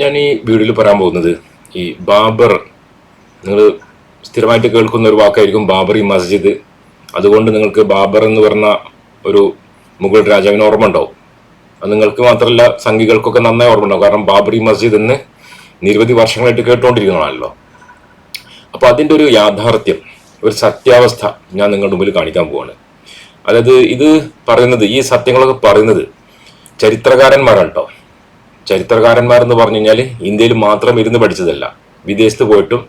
ഞാൻ ഈ വീഡിയോയിൽ പറയാൻ പോകുന്നത് ഈ ബാബർ, നിങ്ങൾ സ്ഥിരമായിട്ട് കേൾക്കുന്ന ഒരു വാക്കായിരിക്കും ബാബറി മസ്ജിദ്. അതുകൊണ്ട് നിങ്ങൾക്ക് ബാബർ എന്ന് പറഞ്ഞ ഒരു മുഗൾ രാജാവിന് ഓർമ്മ ഉണ്ടാവും. അത് നിങ്ങൾക്ക് മാത്രമല്ല സംഘികൾക്കൊക്കെ നന്നായി ഓർമ്മ ഉണ്ടാവും. കാരണം ബാബറി മസ്ജിദ് എന്ന് നിരവധി വർഷങ്ങളായിട്ട് കേട്ടുകൊണ്ടിരിക്കുന്നതാണല്ലോ. അപ്പോൾ അതിൻ്റെ ഒരു യാഥാർത്ഥ്യം, ഒരു സത്യാവസ്ഥ ഞാൻ നിങ്ങളുടെ മുമ്പിൽ കാണിക്കാൻ പോവാണ്. അതായത് ഇത് പറയുന്നത്, ഈ സത്യങ്ങളൊക്കെ പറയുന്നത് ചരിത്രകാരന്മാരാണ് കേട്ടോ. ചരിത്രകാരന്മാരെന്ന് പറഞ്ഞു കഴിഞ്ഞാൽ ഇന്ത്യയിൽ മാത്രം ഇരുന്ന് പഠിച്ചതല്ല, വിദേശത്ത് പോയിട്ടും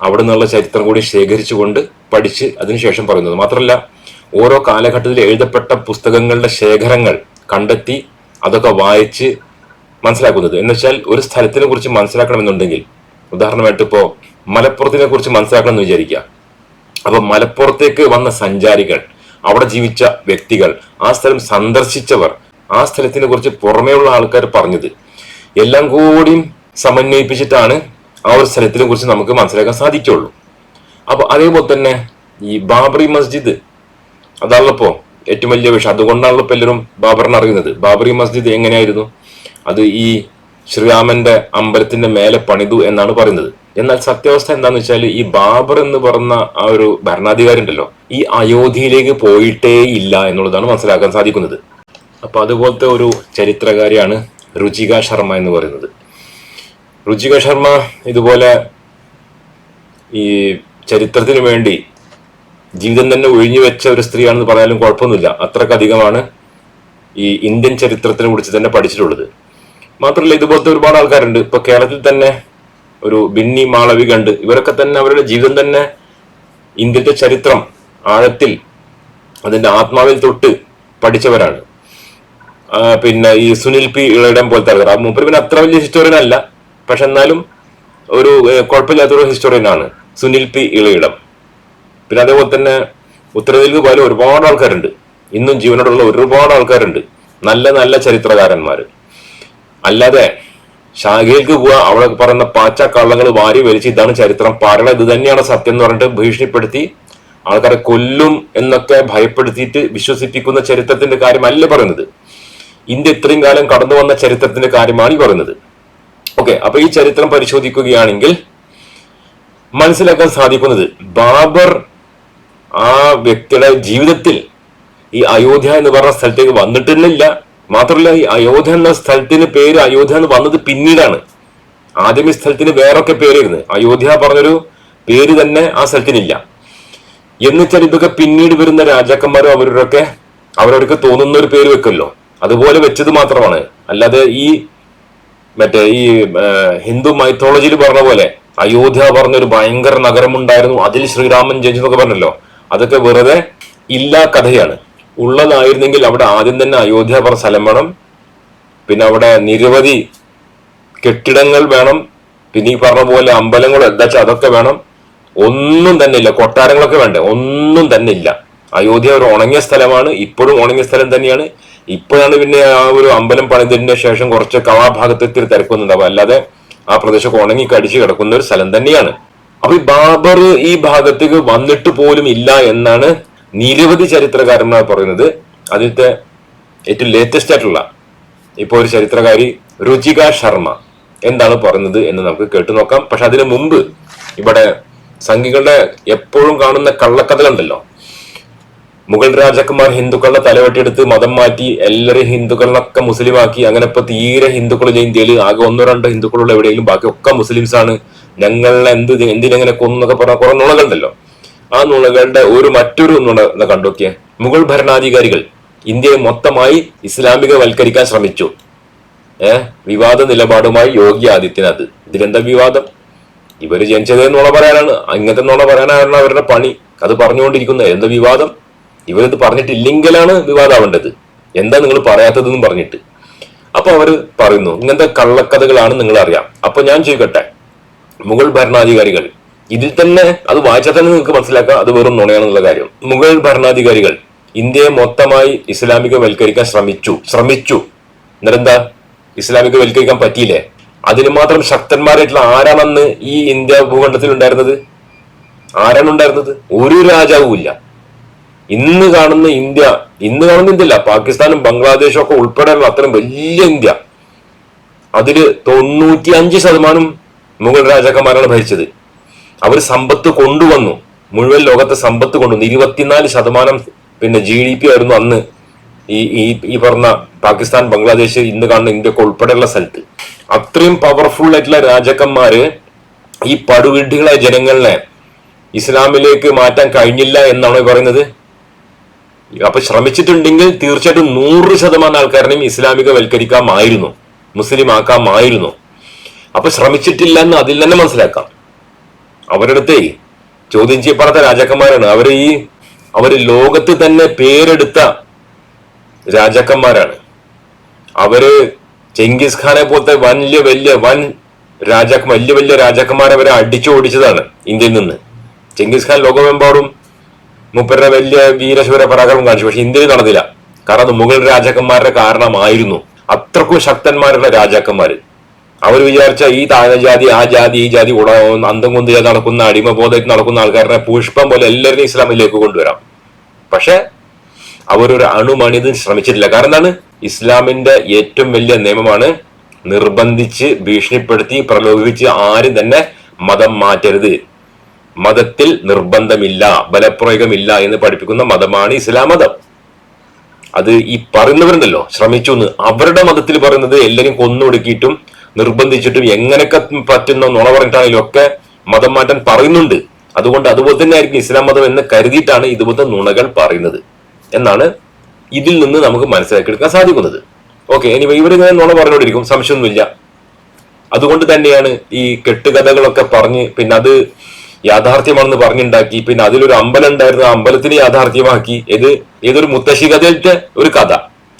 അവിടെ നിന്നുള്ള ചരിത്രം കൂടി ശേഖരിച്ചുകൊണ്ട് പഠിച്ച് അതിനുശേഷം പറയുന്നത്. മാത്രമല്ല, ഓരോ കാലഘട്ടത്തിൽ എഴുതപ്പെട്ട പുസ്തകങ്ങളുടെ ശേഖരങ്ങൾ കണ്ടെത്തി അതൊക്കെ വായിച്ച് മനസ്സിലാക്കുന്നത്. എന്നുവെച്ചാൽ ഒരു സ്ഥലത്തിനെ കുറിച്ച് മനസ്സിലാക്കണമെന്നുണ്ടെങ്കിൽ, ഉദാഹരണമായിട്ട് ഇപ്പോൾ മലപ്പുറത്തിനെ കുറിച്ച് മനസ്സിലാക്കണം എന്ന് വിചാരിക്കുക. അപ്പൊ മലപ്പുറത്തേക്ക് വന്ന സഞ്ചാരികൾ, അവിടെ ജീവിച്ച വ്യക്തികൾ, ആ സ്ഥലം സന്ദർശിച്ചവർ, ആ സ്ഥലത്തിനെ കുറിച്ച് പുറമേയുള്ള ആൾക്കാർ പറഞ്ഞത് എല്ലാം കൂടിയും സമന്വയിപ്പിച്ചിട്ടാണ് ആ ഒരു സ്ഥലത്തിനെ കുറിച്ച് നമുക്ക് മനസ്സിലാക്കാൻ സാധിക്കുള്ളൂ. അപ്പൊ അതേപോലെ തന്നെ ഈ ബാബറി മസ്ജിദ്, അതാണല്ലോ ഏറ്റവും വലിയ വിഷയം. അതുകൊണ്ടാണല്ലോ ഇപ്പൊ എല്ലാവരും ബാബറിനെ അറിയുന്നത്. ബാബറി മസ്ജിദ് എങ്ങനെയായിരുന്നു? അത് ഈ ശ്രീരാമന്റെ അമ്പലത്തിന്റെ മേലെ പണിതു എന്നാണ് പറയുന്നത്. എന്നാൽ സത്യാവസ്ഥ എന്താന്ന് വെച്ചാൽ, ഈ ബാബർ എന്ന് പറഞ്ഞ ആ ഒരു ഭരണാധികാരി ഉണ്ടല്ലോ, ഈ അയോധ്യയിലേക്ക് പോയിട്ടേ ഇല്ല എന്നുള്ളതാണ് മനസ്സിലാക്കാൻ സാധിക്കുന്നത്. അപ്പൊ അതുപോലത്തെ ഒരു ചരിത്രകാരിയാണ് രുചിക ശർമ്മ എന്ന് പറയുന്നത്. രുചിക ശർമ്മ ഇതുപോലെ ഈ ചരിത്രത്തിന് വേണ്ടി ജീവിതം തന്നെ ഒഴിഞ്ഞു വെച്ച ഒരു സ്ത്രീയാണെന്ന് പറയാനും കുഴപ്പമൊന്നുമില്ല. അത്രക്കധികമാണ് ഈ ഇന്ത്യൻ ചരിത്രത്തിനെ കുറിച്ച് തന്നെ പഠിച്ചിട്ടുള്ളത്. മാത്രമല്ല, ഇതുപോലത്തെ ഒരുപാട് ആൾക്കാരുണ്ട്. ഇപ്പൊ കേരളത്തിൽ തന്നെ ഒരു ബിന്നി മാളവിക ഉണ്ട്. ഇവരൊക്കെ തന്നെ അവരുടെ ജീവിതം തന്നെ ഇന്ത്യത്തെ ചരിത്രം ആഴത്തിൽ അതിന്റെ ആത്മാവിൽ തൊട്ട് പഠിച്ചവരാണ്. പിന്നെ ഈ സുനിൽ പി ഇളയിടം പോലത്തെ ആൾക്കാർ, മൂപ്പര് പിന്നെ അത്ര വലിയ ഹിസ്റ്റോറിയൻ അല്ല, പക്ഷെ എന്നാലും ഒരു കുഴപ്പമില്ലാത്തൊരു ഹിസ്റ്റോറിയനാണ് സുനിൽ പി ഇളയിടം. പിന്നെ അതേപോലെ തന്നെ ഉത്തരേന്ത്യയിൽ പോലും ഒരുപാട് ആൾക്കാരുണ്ട്, ഇന്നും ജീവനോടുള്ള ഒരുപാട് ആൾക്കാരുണ്ട്, നല്ല നല്ല ചരിത്രകാരന്മാർ. അല്ലാതെ ഷാഗയിലേക്ക് പോവുക, അവിടെ പറയുന്ന പാച്ച കള്ളങ്ങൾ വാരി വലിച്ച് ഇതാണ് ചരിത്രം, പറയണ ഇത് തന്നെയാണ് സത്യം എന്ന് പറഞ്ഞിട്ട് ഭീഷണിപ്പെടുത്തി ആൾക്കാരെ കൊല്ലും എന്നൊക്കെ ഭയപ്പെടുത്തിയിട്ട് വിശ്വസിപ്പിക്കുന്ന ചരിത്രത്തിന്റെ കാര്യമല്ല പറയുന്നത്. ഇന്ത്യ ഇത്രയും കാലം കടന്നു വന്ന ചരിത്രത്തിന്റെ കാര്യമാണ് ഈ പറയുന്നത്. ഓക്കെ, അപ്പൊ ഈ ചരിത്രം പരിശോധിക്കുകയാണെങ്കിൽ മനസ്സിലാക്കാൻ സാധിക്കുന്നത്, ബാബർ ആ വ്യക്തിയുടെ ജീവിതത്തിൽ ഈ അയോധ്യ എന്ന് പറഞ്ഞ സ്ഥലത്തേക്ക് വന്നിട്ടില്ല. മാത്രമല്ല, ഈ അയോധ്യ എന്ന സ്ഥലത്തിന് പേര് അയോധ്യ എന്ന് വന്നത് പിന്നീടാണ്. ആദ്യം ഈ സ്ഥലത്തിന് വേറൊക്കെ പേരായിരുന്നു. അയോധ്യ പറഞ്ഞൊരു പേര് തന്നെ ആ സ്ഥലത്തിനില്ല. എന്നുവെച്ചാൽ ഇതൊക്കെ പിന്നീട് വരുന്ന രാജാക്കന്മാരും അവരവർക്ക് തോന്നുന്ന ഒരു പേര് വെക്കുമല്ലോ, അതുപോലെ വെച്ചത് മാത്രമാണ്. അല്ലാതെ ഈ ഹിന്ദു മൈത്തോളജിയിൽ പറഞ്ഞ പോലെ അയോധ്യ പറഞ്ഞൊരു ഭയങ്കര നഗരമുണ്ടായിരുന്നു, അതിൽ ശ്രീരാമൻ ജനിച്ചു എന്നൊക്കെ പറഞ്ഞല്ലോ, അതൊക്കെ വെറുതെ ഇല്ലാ കഥയാണ്. ഉള്ളതായിരുന്നെങ്കിൽ അവിടെ ആദ്യം തന്നെ അയോധ്യ പറഞ്ഞ സ്ഥലം വേണം, പിന്നെ അവിടെ നിരവധി കെട്ടിടങ്ങൾ വേണം, പിന്നെ ഈ പറഞ്ഞ പോലെ അമ്പലങ്ങൾ എന്താ വെച്ചാൽ അതൊക്കെ വേണം. ഒന്നും തന്നെ ഇല്ല. കൊട്ടാരങ്ങളൊക്കെ വേണ്ടേ? ഒന്നും തന്നെ ഇല്ല. അയോധ്യ ഒരു ഉണങ്ങിയ സ്ഥലമാണ്, ഇപ്പോഴും ഉണങ്ങിയ സ്ഥലം തന്നെയാണ്. ഇപ്പോഴാണ് പിന്നെ ആ ഒരു അമ്പലം പണിതതിന് ശേഷം കുറച്ച് കവാഭാഗത്ത് ഇത്തിരി തിരക്കൊന്നുണ്ടാവും. അല്ലാതെ ആ പ്രദേശമൊക്കെ ഉണങ്ങി കടിച്ചു കിടക്കുന്ന ഒരു സ്ഥലം തന്നെയാണ്. അപ്പൊ ഈ ബാബർ ഈ ഭാഗത്തേക്ക് വന്നിട്ട് പോലും ഇല്ല എന്നാണ് നിരവധി ചരിത്രകാരന്മാർ പറയുന്നത്. അതിലത്തെ ഏറ്റവും ലേറ്റസ്റ്റ് ആയിട്ടുള്ള ഇപ്പൊ ഒരു ചരിത്രകാരി രുചിക ശർമ്മ എന്താണ് പറയുന്നത് എന്ന് നമുക്ക് കേട്ടു നോക്കാം. പക്ഷെ അതിനു മുമ്പ് ഇവിടെ സംഘികളുടെ എപ്പോഴും കാണുന്ന കള്ളക്കഥകളുണ്ടല്ലോ, മുഗൾ രാജാക്കന്മാർ ഹിന്ദുക്കളുടെ തലവെട്ടിയെടുത്ത് മതം മാറ്റി എല്ലാവരും ഹിന്ദുക്കളിനൊക്കെ മുസ്ലിമാക്കി. അങ്ങനെ ഇപ്പൊ തീരെ ഹിന്ദുക്കളിൽ ഇന്ത്യയിൽ ആകെ 1-2 ഹിന്ദുക്കളുള്ള എവിടെയെങ്കിലും, ബാക്കി ഒക്കെ മുസ്ലിംസ് ആണ്. ഞങ്ങളെ എന്തിനെങ്ങനെ കൊന്നൊക്കെ പറഞ്ഞ കുറെ നുണകളുണ്ടല്ലോ. ആ നുണകളുടെ മറ്റൊരു നുണ കണ്ടോക്കിയ, മുഗൾ ഭരണാധികാരികൾ ഇന്ത്യയെ മൊത്തമായി ഇസ്ലാമികവൽക്കരിക്കാൻ ശ്രമിച്ചു. വിവാദ നിലപാടുമായി യോഗി ആദിത്യനാഥ്. ഇതിലെന്താ വിവാദം? ഇവര് ജനിച്ചത് നുണ പറയാനാണ്. ഇങ്ങനത്തെ നുണ പറയാനാണ് അവരുടെ പണി. അത് പറഞ്ഞുകൊണ്ടിരിക്കുന്നത്. എന്താ വിവാദം? ഇവരിത് പറഞ്ഞിട്ടില്ലെങ്കിലാണ് വിവാദമാവേണ്ടത്. എന്താ നിങ്ങൾ പറയാത്തതെന്നും പറഞ്ഞിട്ട്. അപ്പൊ അവര് പറയുന്നു ഇങ്ങനത്തെ കള്ളക്കഥകളാണ് നിങ്ങൾ അറിയാം. അപ്പൊ ഞാൻ ചോദിക്കട്ടെ, മുഗൾ ഭരണാധികാരികൾ ഇതിൽ തന്നെ, അത് വായിച്ചാൽ തന്നെ നിങ്ങൾക്ക് മനസ്സിലാക്കാം അത് വെറും നുണയാണെന്നുള്ള കാര്യം. മുഗൾ ഭരണാധികാരികൾ ഇന്ത്യയെ മൊത്തമായി ഇസ്ലാമികവൽക്കരിക്കാൻ ശ്രമിച്ചു. എന്നിട്ടെന്താ? ഇസ്ലാമികവൽക്കരിക്കാൻ പറ്റിയില്ലേ? അതിന് മാത്രം ശക്തന്മാരായിട്ടുള്ള ആരാണെന്ന് ഈ ഇന്ത്യ ഭൂഖണ്ഡത്തിൽ ഉണ്ടായിരുന്നത്? ആരാണ് ഉണ്ടായിരുന്നത്? ഒരു രാജാവും ഇല്ല. ഇന്ന് കാണുന്ന ഇന്ത്യ അല്ല, പാകിസ്ഥാനും ബംഗ്ലാദേശും ഒക്കെ ഉൾപ്പെടെയുള്ള അത്രയും വലിയ ഇന്ത്യ, അതില് 95% മുഗൾ രാജാക്കന്മാരാണ് ഭരിച്ചത്. അവർ സമ്പത്ത് കൊണ്ടുവന്നു, മുഴുവൻ ലോകത്തെ സമ്പത്ത് കൊണ്ടുവന്നു. 24% പിന്നെ GDP ആയിരുന്നു അന്ന് ഈ പറഞ്ഞ പാകിസ്ഥാൻ, ബംഗ്ലാദേശ്, ഇന്ന് കാണുന്ന ഇന്ത്യക്ക് ഉൾപ്പെടെയുള്ള സ്ഥലത്ത്. അത്രയും പവർഫുൾ ആയിട്ടുള്ള രാജാക്കന്മാര് ഈ പടുവിഡ്ഢികളായ ജനങ്ങളെ ഇസ്ലാമിലേക്ക് മാറ്റാൻ കഴിഞ്ഞില്ല എന്നാണ് പറയുന്നത്. അപ്പൊ ശ്രമിച്ചിട്ടുണ്ടെങ്കിൽ തീർച്ചയായിട്ടും 100% ആൾക്കാരനെയും ഇസ്ലാമികവൽക്കരിക്കാമായിരുന്നു, മുസ്ലിം ആക്കാമായിരുന്നു. അപ്പൊ ശ്രമിച്ചിട്ടില്ല എന്ന് അതിൽ തന്നെ മനസ്സിലാക്കാം. അവരുടെ അടുത്തേ ചോദ്യം ചെയ്യപ്പെടാത്ത രാജാക്കന്മാരാണ് അവര് ലോകത്ത് തന്നെ പേരെടുത്ത രാജാക്കന്മാരാണ്. അവര് ചെങ്കിസ് ഖാനെ പോലത്തെ വലിയ വലിയ രാജാക്കന്മാരെ അവരെ അടിച്ചോടിച്ചതാണ് ഇന്ത്യയിൽ നിന്ന്. ചെങ്കിസ് ഖാൻ ലോകമെമ്പാടും മൂപ്പരുടെ വലിയ വീരശൂര പരാക്രമം കാണിച്ചു, പക്ഷെ ഇന്ത്യയിൽ നടന്നില്ല. കാരണം അത് മുഗൾ രാജാക്കന്മാരുടെ കാരണമായിരുന്നു. അത്രക്കും ശക്തന്മാരുള്ള രാജാക്കന്മാര്. അവർ വിചാരിച്ച ഈ താഴ്ന്ന ജാതി, ആ ജാതി, ഈ ജാതി അന്തം കൊണ്ട് നടക്കുന്ന, അടിമബോധത്തിൽ നടക്കുന്ന ആൾക്കാരെ പുഷ്പം പോലെ എല്ലാവരും ഇസ്ലാമിലേക്ക് കൊണ്ടുവരാം. പക്ഷെ അവരൊരു അണുമണിത് ശ്രമിച്ചിട്ടില്ല. കാരണം എന്താണ്? ഇസ്ലാമിന്റെ ഏറ്റവും വലിയ നിയമമാണ് നിർബന്ധിച്ച്, ഭീഷണിപ്പെടുത്തി, പ്രലോഭിപ്പിച്ച് ആരും തന്നെ മതം മാറ്റരുത്. മതത്തിൽ നിർബന്ധമില്ല, ബലപ്രയോഗമില്ല എന്ന് പഠിപ്പിക്കുന്ന മതമാണ് ഇസ്ലാം മതം. അത് ഈ പറയുന്നവരുണ്ടല്ലോ ശ്രമിച്ചു എന്ന്, അവരുടെ മതത്തിൽ പറയുന്നത് എല്ലാവരും കൊന്നൊടുക്കിയിട്ടും നിർബന്ധിച്ചിട്ടും എങ്ങനെയൊക്കെ പറ്റുന്ന നുണ പറഞ്ഞിട്ടാണെങ്കിലും ഒക്കെ മതം മാറ്റാൻ പറയുന്നുണ്ട്. അതുകൊണ്ട് അതുപോലെ തന്നെ ആയിരിക്കും ഇസ്ലാം മതം എന്ന് കരുതിയിട്ടാണ് ഇതുപോലത്തെ നുണകൾ പറയുന്നത് എന്നാണ് ഇതിൽ നിന്ന് നമുക്ക് മനസ്സിലാക്കിയെടുക്കാൻ സാധിക്കുന്നത്. ഓക്കെ, ഇനി ഇവരിങ്ങനെ നുണ പറഞ്ഞുകൊണ്ടിരിക്കും, സംശയമൊന്നുമില്ല. അതുകൊണ്ട് തന്നെയാണ് ഈ കെട്ടുകഥകളൊക്കെ പറഞ്ഞ് പിന്നെ അത് യാഥാർത്ഥ്യമാണെന്ന് പറഞ്ഞുണ്ടാക്കി, പിന്നെ അതിലൊരു അമ്പലം ഉണ്ടായിരുന്നു, ആ അമ്പലത്തിന് യാഥാർത്ഥ്യമാക്കി. ഏതൊരു മുത്തശ്ശി കഥയിലത്തെ ഒരു കഥ,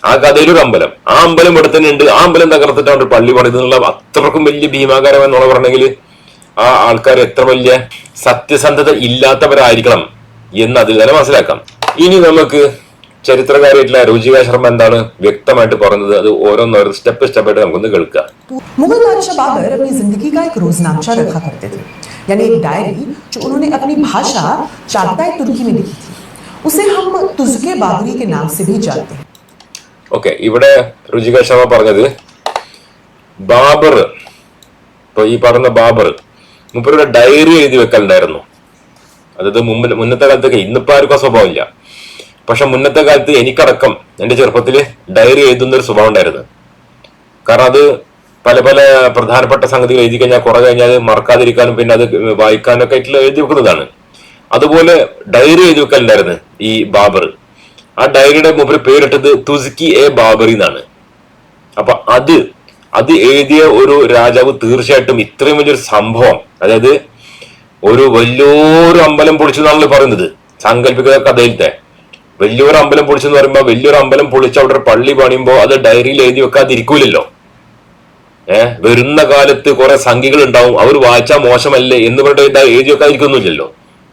ആ കഥയിലൊരു അമ്പലം, ആ അമ്പലം ഇവിടെ തന്നെ ഉണ്ട്, ആ അമ്പലം തകർത്തിട്ടാണ് ഒരു പള്ളി പണിതെന്നുള്ള അത്രക്കും വലിയ ഭീമാകാരമെന്നുള്ള പറഞ്ഞെങ്കിൽ ആ ആൾക്കാർ എത്ര വലിയ സത്യസന്ധത ഇല്ലാത്തവരായിരിക്കണം എന്ന് അതിൽ തന്നെ മനസ്സിലാക്കാം. ഇനി നമുക്ക് ചരിത്രകാരിയായിട്ടുള്ള രുചിക ശർമ്മ എന്താണ് വ്യക്തമായിട്ട് പറയുന്നത്, അത് ഓരോന്നോരോ സ്റ്റെപ്പ് സ്റ്റെപ്പായിട്ട് നമുക്കൊന്ന് കേൾക്കാം. मुगल बादशाह बाबर अपनी जिंदगी का एक रोजनामा रखा करते थे, यानी एक डायरी जो उन्होंने अपनी भाषा चागताई तुर्की में लिखी थी. उसे हम तुज़्के बाबरी के नाम से भी जानते हैं. ഓക്കെ, ഇവിടെ രുചിക ശർമ്മ പറഞ്ഞത് ബാബർ, ഇപ്പൊ ഈ പറഞ്ഞ ബാബർ മുപ്പരുടെ ഡയറി എഴുതി വെക്കലുണ്ടായിരുന്നു. അതായത് മുന്നത്തെ കാലത്തൊക്കെ, ഇന്നിപ്പോ ആർക്കും ആ സ്വഭാവം ഇല്ല, പക്ഷെ മുന്നത്തെ കാലത്ത് എനിക്കടക്കം എന്റെ ചെറുപ്പത്തില് ഡയറി എഴുതുന്ന ഒരു സ്വഭാവം ഉണ്ടായിരുന്നു. കാരണം അത് പല പല പ്രധാനപ്പെട്ട സംഗതികൾ എഴുതി കഴിഞ്ഞാൽ കുറെ കഴിഞ്ഞാൽ മറക്കാതിരിക്കാനും പിന്നെ അത് വായിക്കാനും ഒക്കെ ആയിട്ടുള്ള എഴുതി വെക്കുന്നതാണ്. അതുപോലെ ഡയറി എഴുതി വെക്കലുണ്ടായിരുന്നു ഈ ബാബർ. ആ ഡയറിയുടെ മുമ്പിൽ പേരിട്ടത് തുസ്കി എ ബാബറി എന്നാണ്. അപ്പൊ അത് എഴുതിയ ഒരു രാജാവ് തീർച്ചയായിട്ടും ഇത്രയും വലിയൊരു സംഭവം, അതായത് ഒരു വലിയൊരു അമ്പലം പൊളിച്ചു എന്നാണല്ലോ പറയുന്നത് സാങ്കല്പിക കഥയിലത്തെ. വലിയൊരു അമ്പലം പൊളിച്ചെന്ന് പറയുമ്പോ വലിയൊരു അമ്പലം പൊളിച്ച് അവിടെ ഒരു പള്ളി പണിയുമ്പോ അത് ഡയറിയിൽ എഴുതി വെക്കാതിരിക്കൂലല്ലോ. വരുന്ന കാലത്ത് കുറെ സംഖ്യകൾ ഉണ്ടാവും, അവർ വായിച്ചാൽ മോശമല്ലേ എന്ന് പറഞ്ഞിട്ട് എഴുതി വെക്കാതിരിക്കൊന്നുമില്ലല്ലോ.